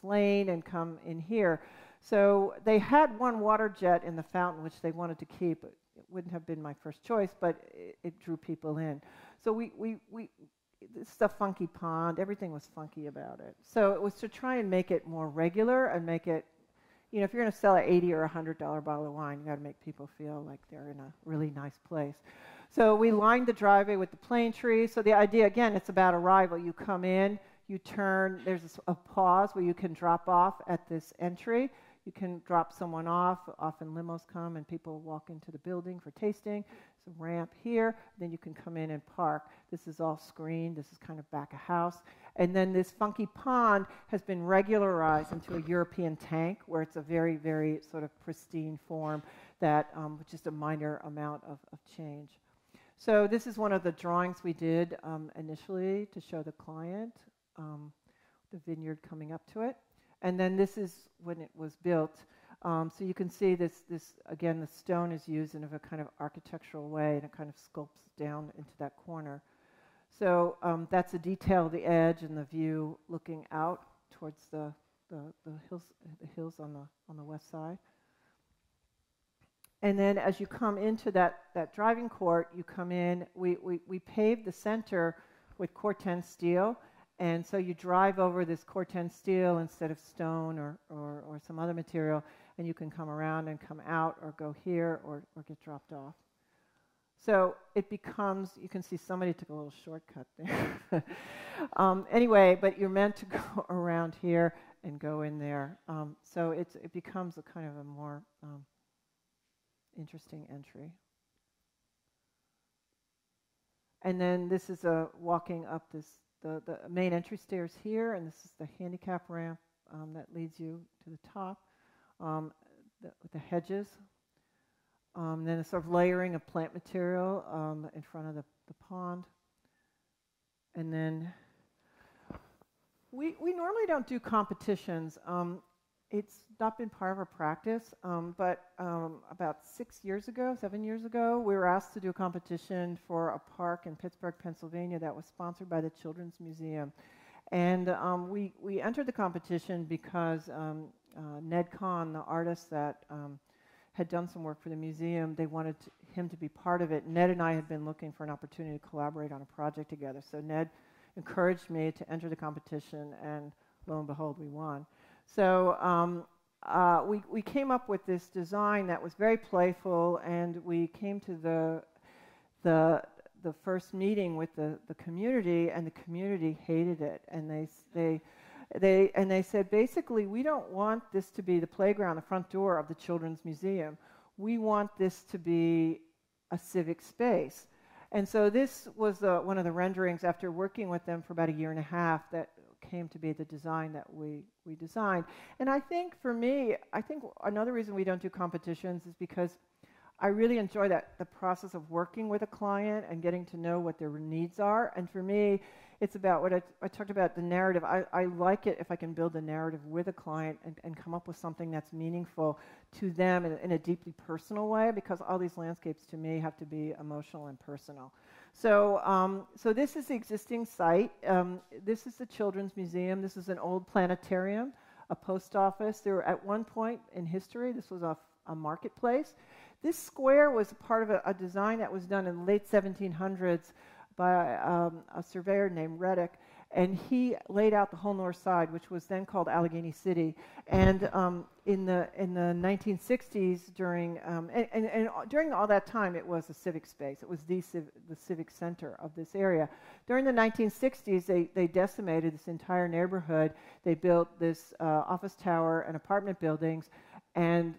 lane and come in here. So they had one water jet in the fountain, which they wanted to keep. It wouldn't have been my first choice, but it drew people in. So this is a funky pond. Everything was funky about it. So it was to try and make it more regular and make it, if you're going to sell an $80 or $100 bottle of wine, you got to make people feel like they're in a really nice place. So we lined the driveway with the plane trees. So the idea, again, it's about arrival. You come in, you turn, there's a pause where you can drop off at this entry. You can drop someone off. Often limos come and people walk into the building for tasting. There's a ramp here. Then you can come in and park. This is all screened. This is kind of back of house. And then this funky pond has been regularized into a European tank where it's a very, very sort of pristine form that with just a minor amount of change. So this is one of the drawings we did initially to show the client, the vineyard coming up to it. And then this is when it was built. So you can see this again, the stone is used in a kind of architectural way, and it kind of sculpts down into that corner. So that's a detail of the edge and the view looking out towards the hills on the west side. And then as you come into that driving court, you come in, we paved the center with Corten steel. And so you drive over this Corten steel instead of stone or some other material, and you can come around and come out or go here or get dropped off. So it becomes, you can see somebody took a little shortcut there. Anyway, but you're meant to go around here and go in there. So it becomes a kind of a more interesting entry. And then this is walking up the main entry stairs here, and this is the handicap ramp that leads you to the top with the hedges. Then a sort of layering of plant material in front of the pond. and then we normally don't do competitions. It's not been part of our practice, but about 7 years ago, we were asked to do a competition for a park in Pittsburgh, Pennsylvania that was sponsored by the Children's Museum. And we entered the competition because Ned Kahn, the artist that had done some work for the museum, they wanted him to be part of it. Ned and I had been looking for an opportunity to collaborate on a project together. So Ned encouraged me to enter the competition, and lo and behold, we won. So we came up with this design that was very playful, and we came to the first meeting with the community, and the community hated it, and they said, basically, we don't want this to be the playground, the front door of the Children's Museum. We want this to be a civic space. And so this was one of the renderings after working with them for about 1.5 years that came to be the design that we designed. And I think for me, another reason we don't do competitions is because I really enjoy the process of working with a client and getting to know what their needs are. And for me, it's about what I talked about, the narrative. I like it if I can build a narrative with a client and come up with something that's meaningful to them in a deeply personal way, because all these landscapes to me have to be emotional and personal. So, so this is the existing site. This is the Children's Museum. This is an old planetarium, a post office. There were, at one point in history, this was a marketplace. This square was part of a design that was done in the late 1700s by a surveyor named Reddick, and he laid out the whole north side, which was then called Allegheny City. And in the 1960s, during all that time, it was a civic space. It was the civic center of this area. During the 1960s, they decimated this entire neighborhood. They built this office tower and apartment buildings, and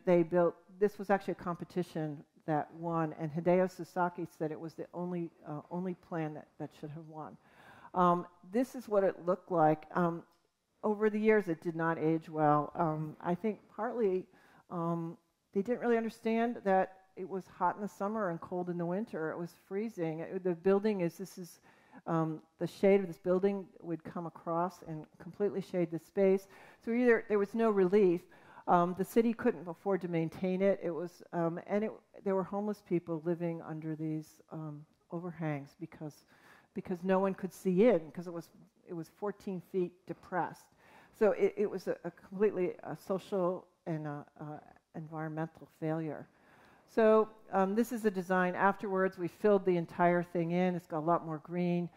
this was actually a competition that won, and Hideo Sasaki said it was the only plan that should have won. This is what it looked like. Over the years, it did not age well. I think partly they didn't really understand that it was hot in the summer and cold in the winter. It was freezing. The shade of this building would come across and completely shade the space. So either there was no relief. The city couldn't afford to maintain it. There were homeless people living under these overhangs because no one could see in, because it was 14 feet depressed. So it was a completely social and environmental failure. So this is the design afterwards. We filled the entire thing in. It's got a lot more green.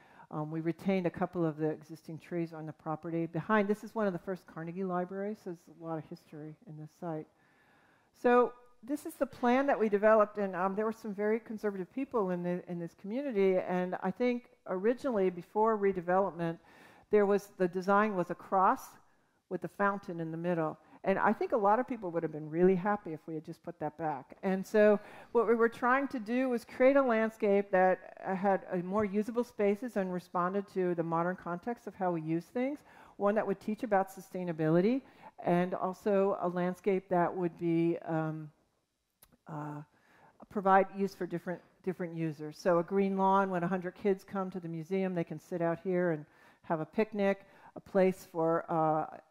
We retained a couple of the existing trees on the property. Behind, this is one of the first Carnegie libraries, so there's a lot of history in this site. So this is the plan that we developed, and there were some very conservative people in this community, and I think originally, before redevelopment, the design was a cross with a fountain in the middle. And I think a lot of people would have been really happy if we had just put that back. And so what we were trying to do was create a landscape that had more usable spaces and responded to the modern context of how we use things, one that would teach about sustainability, and also a landscape that would be provide use for different users. So a green lawn, when 100 kids come to the museum, they can sit out here and have a picnic, a place for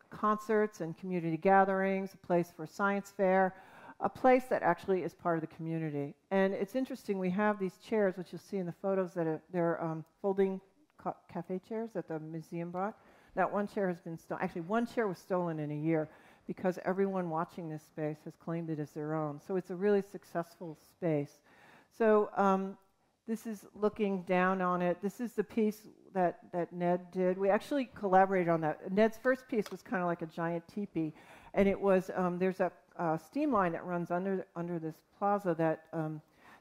concerts and community gatherings, a place for science fair, a place that actually is part of the community. And it's interesting, we have these chairs, which you'll see in the photos, that they're folding cafe chairs that the museum brought. That one chair has been stolen. Actually, one chair was stolen in a year because everyone watching this space has claimed it as their own. So it's a really successful space. So this is looking down on it. This is the piece that Ned did. We actually collaborated on that. Ned's first piece was kind of like a giant teepee, and it was there's a steam line that runs under this plaza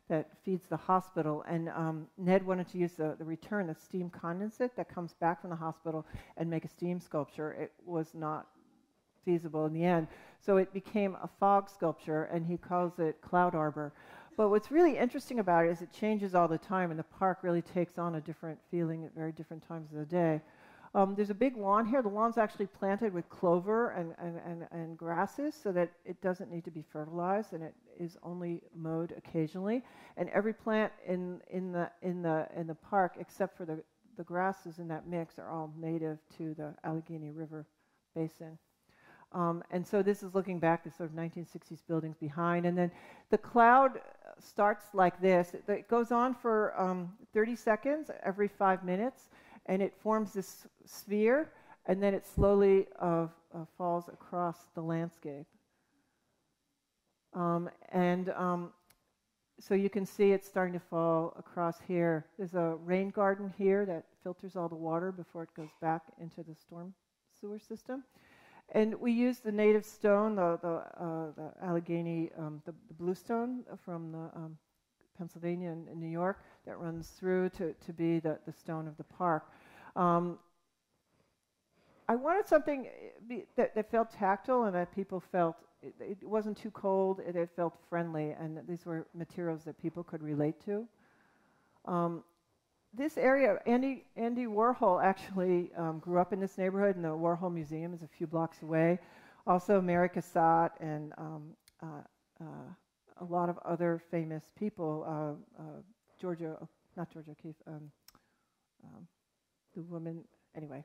that feeds the hospital, and Ned wanted to use the return, the steam condensate that comes back from the hospital, and make a steam sculpture. It was not feasible in the end, so it became a fog sculpture, and he calls it Cloud Arbor. But what's really interesting about it is it changes all the time, and the park really takes on a different feeling at very different times of the day. There's a big lawn here. The lawn's actually planted with clover and grasses so that it doesn't need to be fertilized, and it is only mowed occasionally. And every plant in the park, except for the grasses in that mix are all native to the Allegheny River Basin. And so this is looking back to sort of 1960s buildings behind. And then the cloud starts like this. It goes on for 30 seconds every 5 minutes, and it forms this sphere, and then it slowly falls across the landscape. So you can see it's starting to fall across here. There's a rain garden here that filters all the water before it goes back into the storm sewer system. And we use the native stone, the Allegheny, the bluestone from the Pennsylvania and New York that runs through to be the stone of the park. I wanted something that felt tactile and that people felt it wasn't too cold, it felt friendly, and these were materials that people could relate to. This area, Andy Warhol actually grew up in this neighborhood, and the Warhol Museum is a few blocks away. Also, Mary Cassatt and a lot of other famous people. Not Georgia O'Keeffe, the woman. Anyway,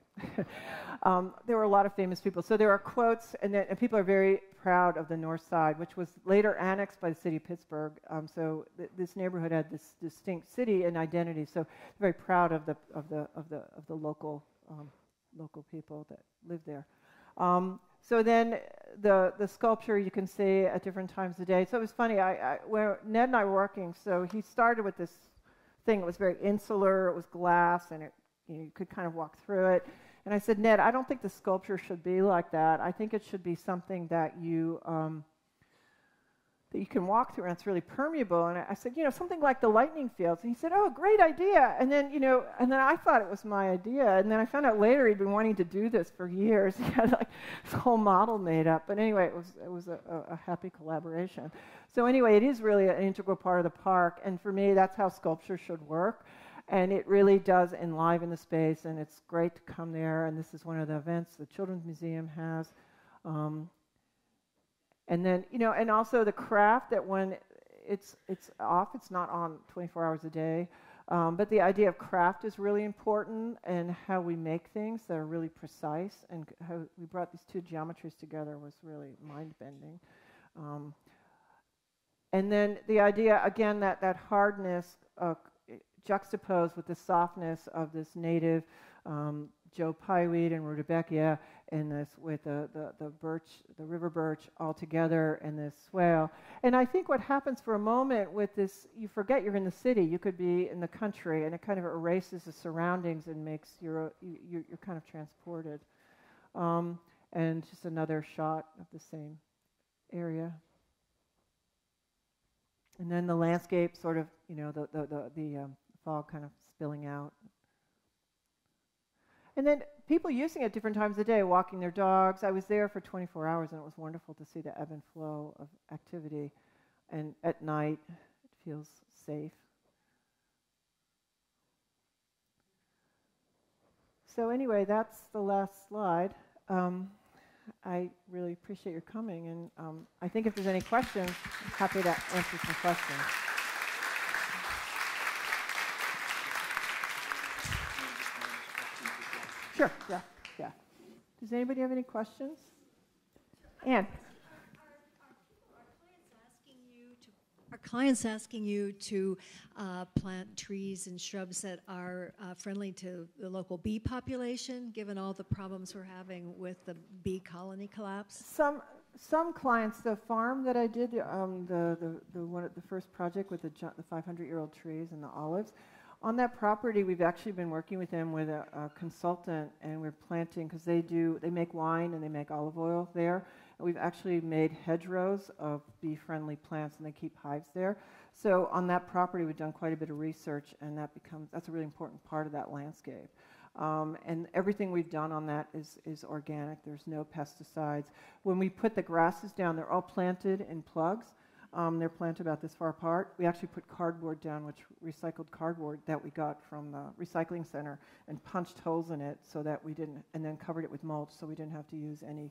there were a lot of famous people. So there are quotes, and people are very proud of the North Side, which was later annexed by the city of Pittsburgh. So this neighborhood had this distinct city and identity. So very proud of the local people that live there. So then the sculpture you can see at different times of the day. So it was funny. Where Ned and I were working, so he started with this thing. It was very insular. It was glass, and you could kind of walk through it. And I said, Ned, I don't think the sculpture should be like that. I think it should be something that you can walk through, and it's really permeable. And I said, something like the lightning fields. And he said, oh, great idea. And then, and then I thought it was my idea. And then I found out later he'd been wanting to do this for years. He had like this whole model made up. But anyway, it was a happy collaboration. So anyway, it is really an integral part of the park. And for me, that's how sculpture should work. And it really does enliven the space, and it's great to come there. And this is one of the events the Children's Museum has. And then, and also the craft that when it's off, it's not on 24 hours a day. But the idea of craft is really important, and how we make things that are really precise, and how we brought these two geometries together was really mind-bending. And then the idea, again, that hardness juxtaposed with the softness of this native Joe Pyeweed and Rudbeckia, and this with the birch, the river birch all together, and this swale. And I think what happens for a moment with this, you forget you're in the city. You could be in the country, and it kind of erases the surroundings and makes you're kind of transported. And just another shot of the same area. And then the landscape, sort of, the fog kind of spilling out. And then people using it at different times of the day, walking their dogs. I was there for 24 hours, and it was wonderful to see the ebb and flow of activity. And at night, it feels safe. So anyway, that's the last slide. I really appreciate your coming, and I think if there's any questions, I'm happy to answer some questions. Sure, yeah. Does anybody have any questions? Anne? Are clients asking you to plant trees and shrubs that are friendly to the local bee population, given all the problems we're having with the bee colony collapse? Some clients, the farm that I did, the first project with the 500-year-old trees and the olives, on that property, we've actually been working with them with a consultant, and we're planting, because they make wine and they make olive oil there. And we've actually made hedgerows of bee-friendly plants, and they keep hives there. So on that property, we've done quite a bit of research, and that's a really important part of that landscape. And everything we've done on that is organic. There's no pesticides. When we put the grasses down, they're all planted in plugs. They're planted about this far apart. We actually put cardboard down, recycled cardboard that we got from the recycling center, and punched holes in it so that we didn't, and then covered it with mulch so we didn't have to use any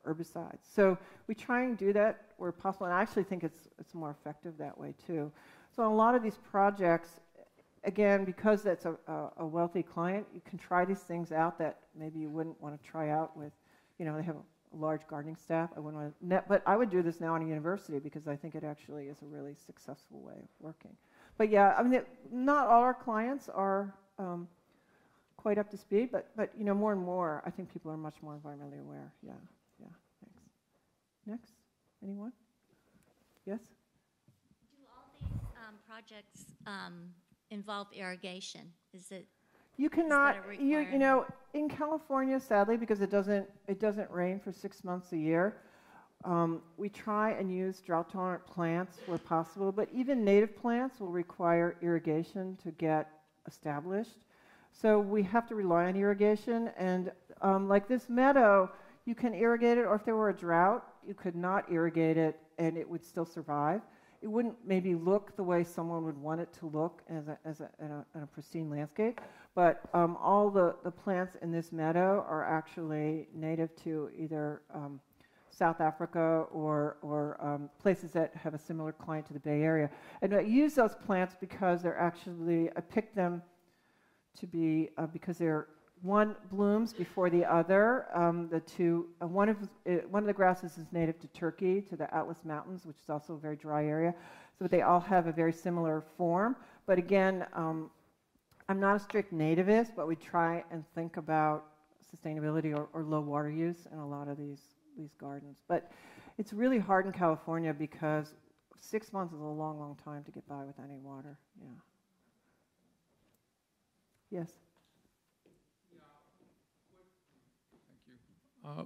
herbicides. So we try and do that where possible, and I actually think it's more effective that way too. So on a lot of these projects, again, because that's a wealthy client, you can try these things out that maybe you wouldn't want to try out with, they have a large gardening staff. I wouldn't want to, but I would do this now in a university because I think it actually is a really successful way of working. But yeah, I mean, not all our clients are quite up to speed, but more and more, I think people are much more environmentally aware. Yeah, thanks. Next, anyone? Yes? Do all these projects involve irrigation? Is it? You cannot. In California, sadly, because it doesn't rain for 6 months a year. We try and use drought-tolerant plants where possible, but even native plants will require irrigation to get established. So we have to rely on irrigation, and like this meadow, you can irrigate it, or if there were a drought, you could not irrigate it, and it would still survive. It wouldn't maybe look the way someone would want it to look in a pristine landscape, but all the plants in this meadow are actually native to either South Africa or places that have a similar climate to the Bay Area. And I use those plants because they're actually, I picked them to be, because they're, one blooms before the other. One of the grasses is native to Turkey, to the Atlas Mountains, which is also a very dry area. So they all have a very similar form. But again, I'm not a strict nativist, but we try and think about sustainability or low water use in a lot of these gardens. But it's really hard in California because 6 months is a long, long time to get by with any water. Yeah. Yes.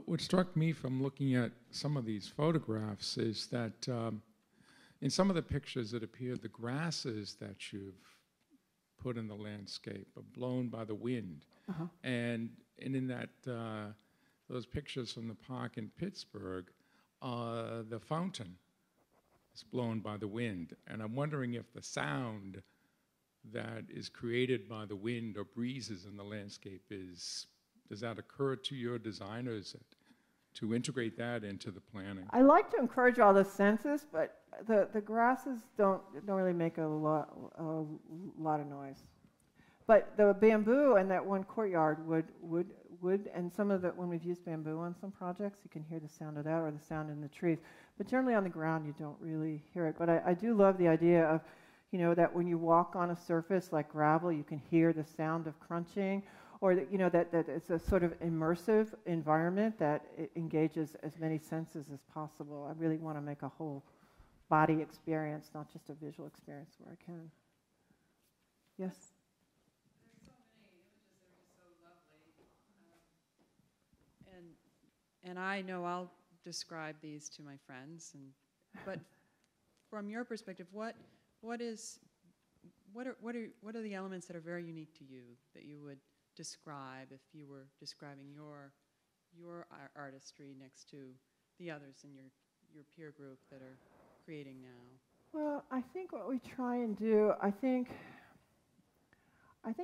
What struck me from looking at some of these photographs is that in some of the pictures it appeared the grasses that you've put in the landscape are blown by the wind. Uh-huh. And in that those pictures from the park in Pittsburgh, the fountain is blown by the wind. And I'm wondering if the sound that is created by the wind or breezes in the landscape does that occur to your design, or is it to integrate that into the planning? I like to encourage all the senses, but the grasses don't really make a lot of noise. But the bamboo in that one courtyard would, and some of when we've used bamboo on some projects, you can hear the sound of that or the sound in the trees. But generally on the ground, you don't really hear it. But I do love the idea of, that when you walk on a surface like gravel, you can hear the sound of crunching, or that it's a sort of immersive environment that it engages as many senses as possible. I really want to make a whole body experience, not just a visual experience where I can. Yes? There's so many images that are just so lovely. And I know I'll describe these to my friends, but from your perspective, what are the elements that are very unique to you that you would describe if you were describing your artistry next to the others in your peer group that are creating now? Well, I think what we try and do, I think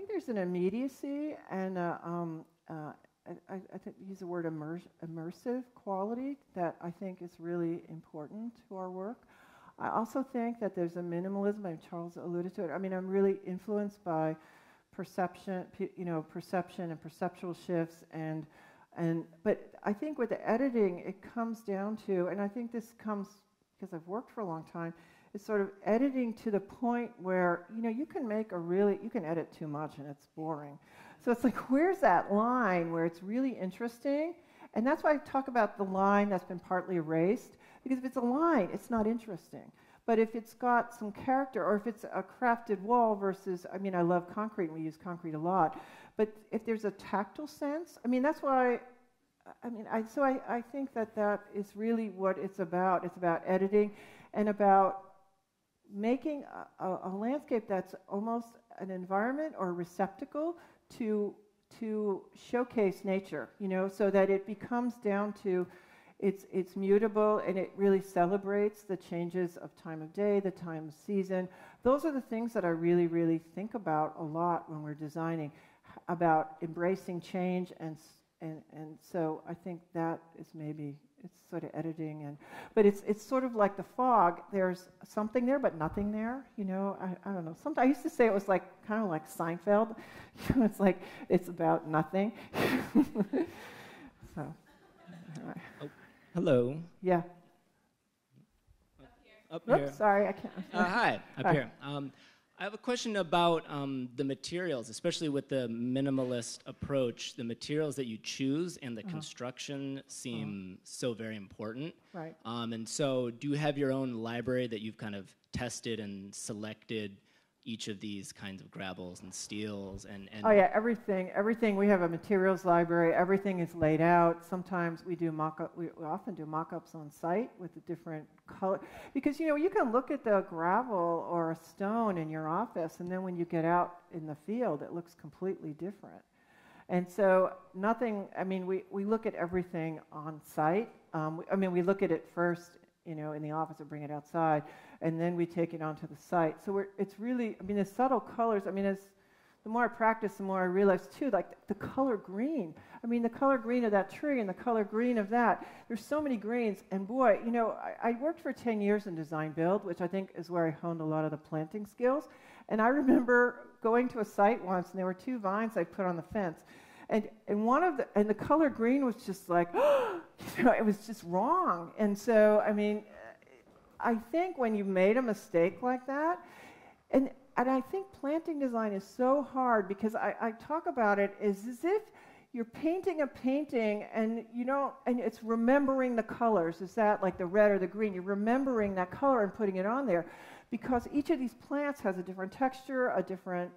there's an immediacy and I think use the word immersive quality that I think is really important to our work. I also think that there's a minimalism, and Charles alluded to it. I mean, I'm really influenced by perception and perceptual shifts, but I think with the editing, it comes down to, and I think this comes because I've worked for a long time, is sort of editing to the point where you can edit too much and it's boring. So it's like, where's that line where it's really interesting? And that's why I talk about the line that's been partly erased, because if it's a line, it's not interesting. But if it's got some character, or if it's a crafted wall versus, I love concrete, and we use concrete a lot, but if there's a tactile sense, that's why, I think that is really what it's about. It's about editing and about making a landscape that's almost an environment or a receptacle to showcase nature, so that it becomes down to it's mutable, and it really celebrates the changes of time of day, the time of season. Those are the things that I really, really think about a lot when we're designing, about embracing change, and so I think that is maybe it's sort of editing, but it's sort of like the fog. There's something there, but nothing there. You know, I don't know. Sometimes I used to say it was like kind of like Seinfeld. You know, it's like it's about nothing. So, oh, hello. Yeah. Up here. Oops, sorry, I can't. Hi, up Hi. here. I have a question about the materials, especially with the minimalist approach. The materials that you choose and the construction seem so very important. Right. And so do you have your own library that you've kind of tested and selected each of these kinds of gravels and steels and Oh yeah, everything. We have a materials library. Everything is laid out. Sometimes we do mock-up. We often do mock-ups on site with the different color, because you know you can look at the gravel or a stone in your office, and then when you get out in the field, it looks completely different. And so nothing. I mean, we look at everything on site. We look at it first, you know, in the office and bring it outside, and then we take it onto the site. So it's really, I mean, the subtle colors. I mean, the more I practice, the more I realize too, like the color green. I mean, the color green of that tree and the color green of that. There's so many greens, and boy, you know, I worked for 10 years in design build, which I think is where I honed a lot of the planting skills. And I remember going to a site once, and there were 2 vines I put on the fence. And the color green was just like, you know, it was just wrong. And so, I mean, I think when you made a mistake like that, and I think planting design is so hard, because I talk about it as if you're painting a painting and you don't, and it's remembering the colors. Is that like the red or the green? You're remembering that color and putting it on there, because each of these plants has a different texture, a different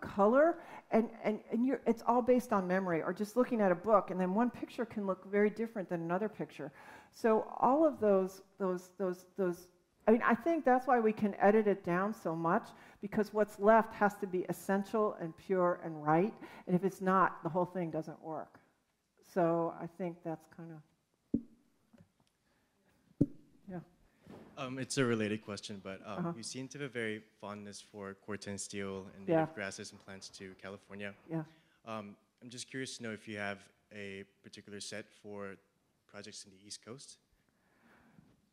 color, and it's all based on memory or just looking at a book, and then one picture can look very different than another picture. So all of those, I mean, I think that's why we can edit it down so much, because what's left has to be essential and pure and right, and if it's not, the whole thing doesn't work. So I think that's kind of, yeah. It's a related question, but you seem to have a very fondness for Corten steel and Yeah. native grasses and plants to California. Yeah. I'm just curious to know if you have a particular set for projects in the East Coast.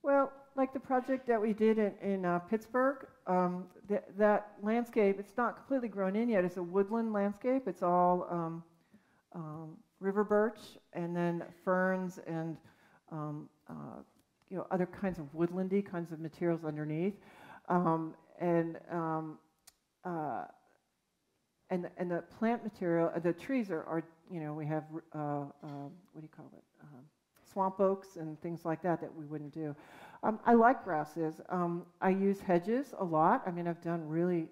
Well, like the project that we did in Pittsburgh, that landscape, it's not completely grown in yet. It's a woodland landscape. It's all river birch and then ferns and you know, other kinds of woodlandy kinds of materials underneath, and the plant material, the trees are you know, we have what do you call it, swamp oaks and things like that we wouldn't do. I like grasses. I use hedges a lot. I mean, I've done really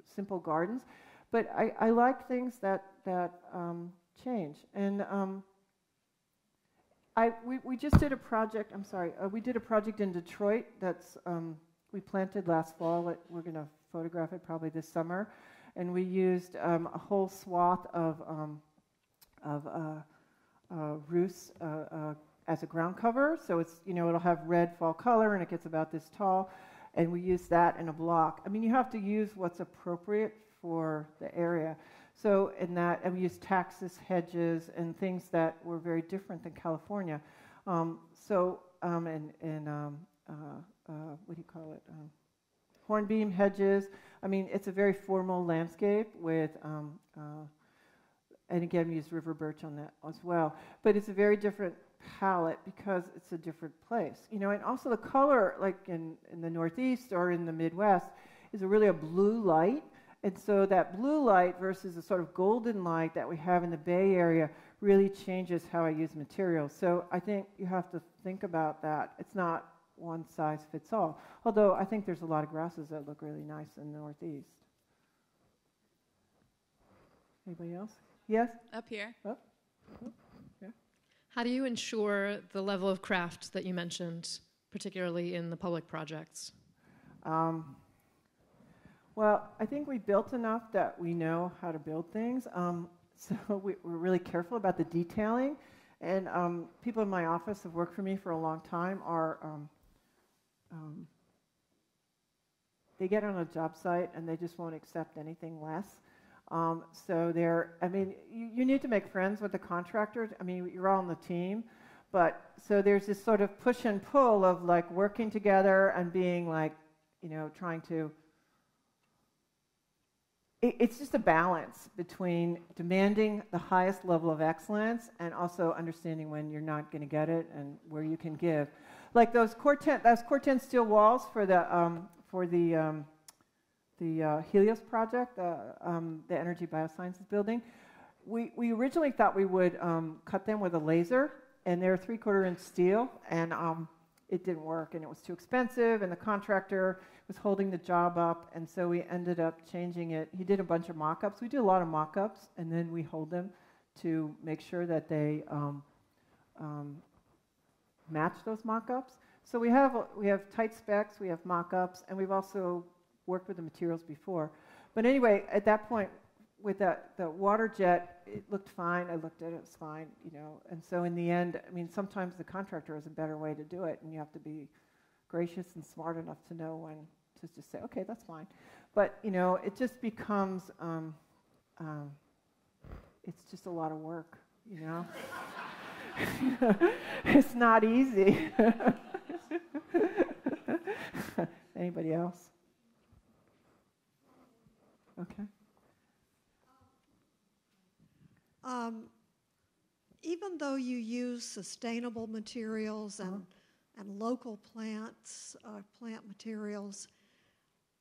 simple gardens, but I like things that change. And we just did a project. I'm sorry. We did a project in Detroit that's we planted last fall. We're going to photograph it probably this summer, and we used a whole swath of roots as a ground cover. So it's, you know, it'll have red fall color, and it gets about this tall, and we use that in a block. I mean, you have to use what's appropriate for the area. So in that, and we used taxus hedges and things that were very different than California. What do you call it? Hornbeam hedges. I mean, it's a very formal landscape with, and again, we use river birch on that as well. But it's a very different palette because it's a different place, you know. And also the color, like in the Northeast or in the Midwest, is really a blue light. And so that blue light versus the sort of golden light that we have in the Bay Area really changes how I use materials. So I think you have to think about that. It's not one size fits all. Although I think there's a lot of grasses that look really nice in the Northeast. Anybody else? Yes? Up here. Oh. Yeah. How do you ensure the level of craft that you mentioned, particularly in the public projects? Well, I think we built enough that we know how to build things. So we're really careful about the detailing. And people in my office have worked for me for a long time they get on a job site and they just won't accept anything less. So there, I mean, you need to make friends with the contractor. I mean, you're all on the team. But so there's this sort of push and pull of like working together and being like, you know, trying to, it's just a balance between demanding the highest level of excellence and also understanding when you're not going to get it and where you can give. Like those Corten steel walls for the Helios project, the Energy Biosciences building. We originally thought we would cut them with a laser, and they're 3/4-inch steel, and it didn't work, and it was too expensive, and the contractor was holding the job up, and so we ended up changing it. He did a bunch of mock-ups. We do a lot of mock-ups, and then we hold them to make sure that they match those mock-ups. So we have tight specs, we have mock-ups, and we've also worked with the materials before. But anyway, at that point, with the water jet, it looked fine. I looked at it, it was fine, you know. And so in the end, I mean, sometimes the contractor has a better way to do it, and you have to be gracious and smart enough to know when to just say, okay, that's fine. But, you know, it just becomes, it's just a lot of work, you know. It's not easy. Anybody else? Okay. Even though you use sustainable materials and local plants, plant materials,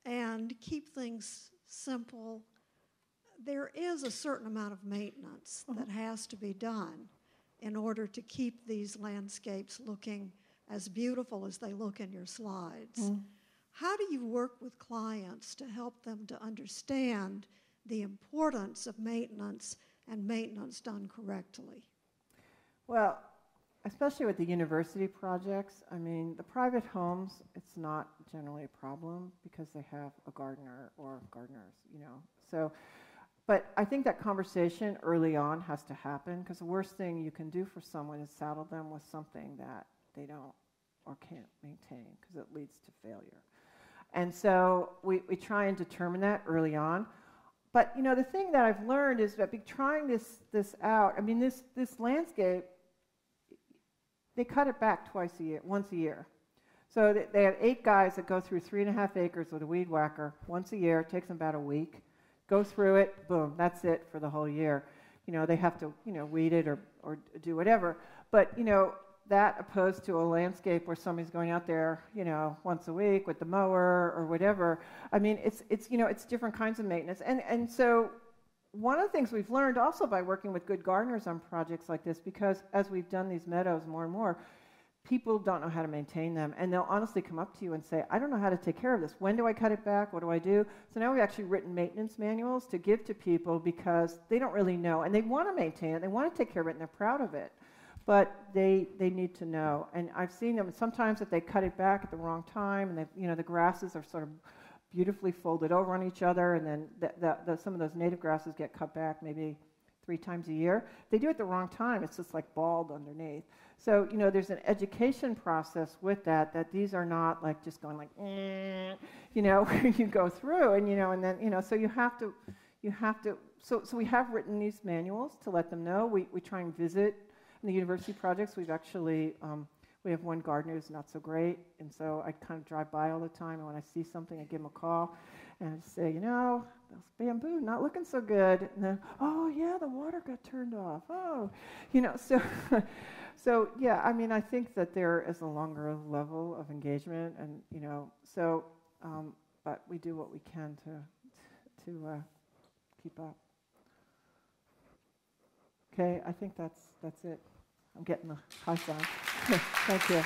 and keep things simple, there is a certain amount of maintenance that has to be done in order to keep these landscapes looking as beautiful as they look in your slides. How do you work with clients to help them to understand the importance of maintenance and maintenance done correctly? Well, especially with the university projects, I mean, the private homes, it's not generally a problem because they have a gardener or gardeners, you know. So, but I think that conversation early on has to happen, because the worst thing you can do for someone is saddle them with something that they don't or can't maintain, because it leads to failure. And so we try and determine that early on. But, you know, the thing that I've learned is that trying this out, I mean, this landscape, they cut it back once a year. So they have 8 guys that go through 3.5 acres with a weed whacker once a year. It takes them about a week. Go through it, boom, that's it for the whole year. You know, they have to, you know, weed it or do whatever. But, you know, that opposed to a landscape where somebody's going out there, you know, once a week with the mower or whatever. I mean, it's you know, it's different kinds of maintenance. And so one of the things we've learned also by working with good gardeners on projects like this, because as we've done these meadows more and more, people don't know how to maintain them, and they'll honestly come up to you and say, I don't know how to take care of this. When do I cut it back? What do I do? So now we've actually written maintenance manuals to give to people, because they don't really know, and they want to maintain it, they want to take care of it, and they're proud of it. But they need to know. And I've seen them sometimes that they cut it back at the wrong time, and you know, the grasses are sort of beautifully folded over on each other, and then some of those native grasses get cut back maybe 3 times a year. They do it the wrong time, it's just like bald underneath. So, you know, there's an education process with that these are not like just going like, you know, where you go through and, you know, and then, you know, so you have to, so we have written these manuals to let them know. We try and visit in the university projects. We've actually, we have one gardener who's not so great, and so I kind of drive by all the time, and when I see something, I give him a call, and I say, you know, those bamboo not looking so good, and then, oh yeah, the water got turned off, oh, you know, so, so yeah, I mean, I think that there is a longer level of engagement, and, you know, so, but we do what we can to keep up. Okay, I think that's it. I'm getting the high sign. Thank you.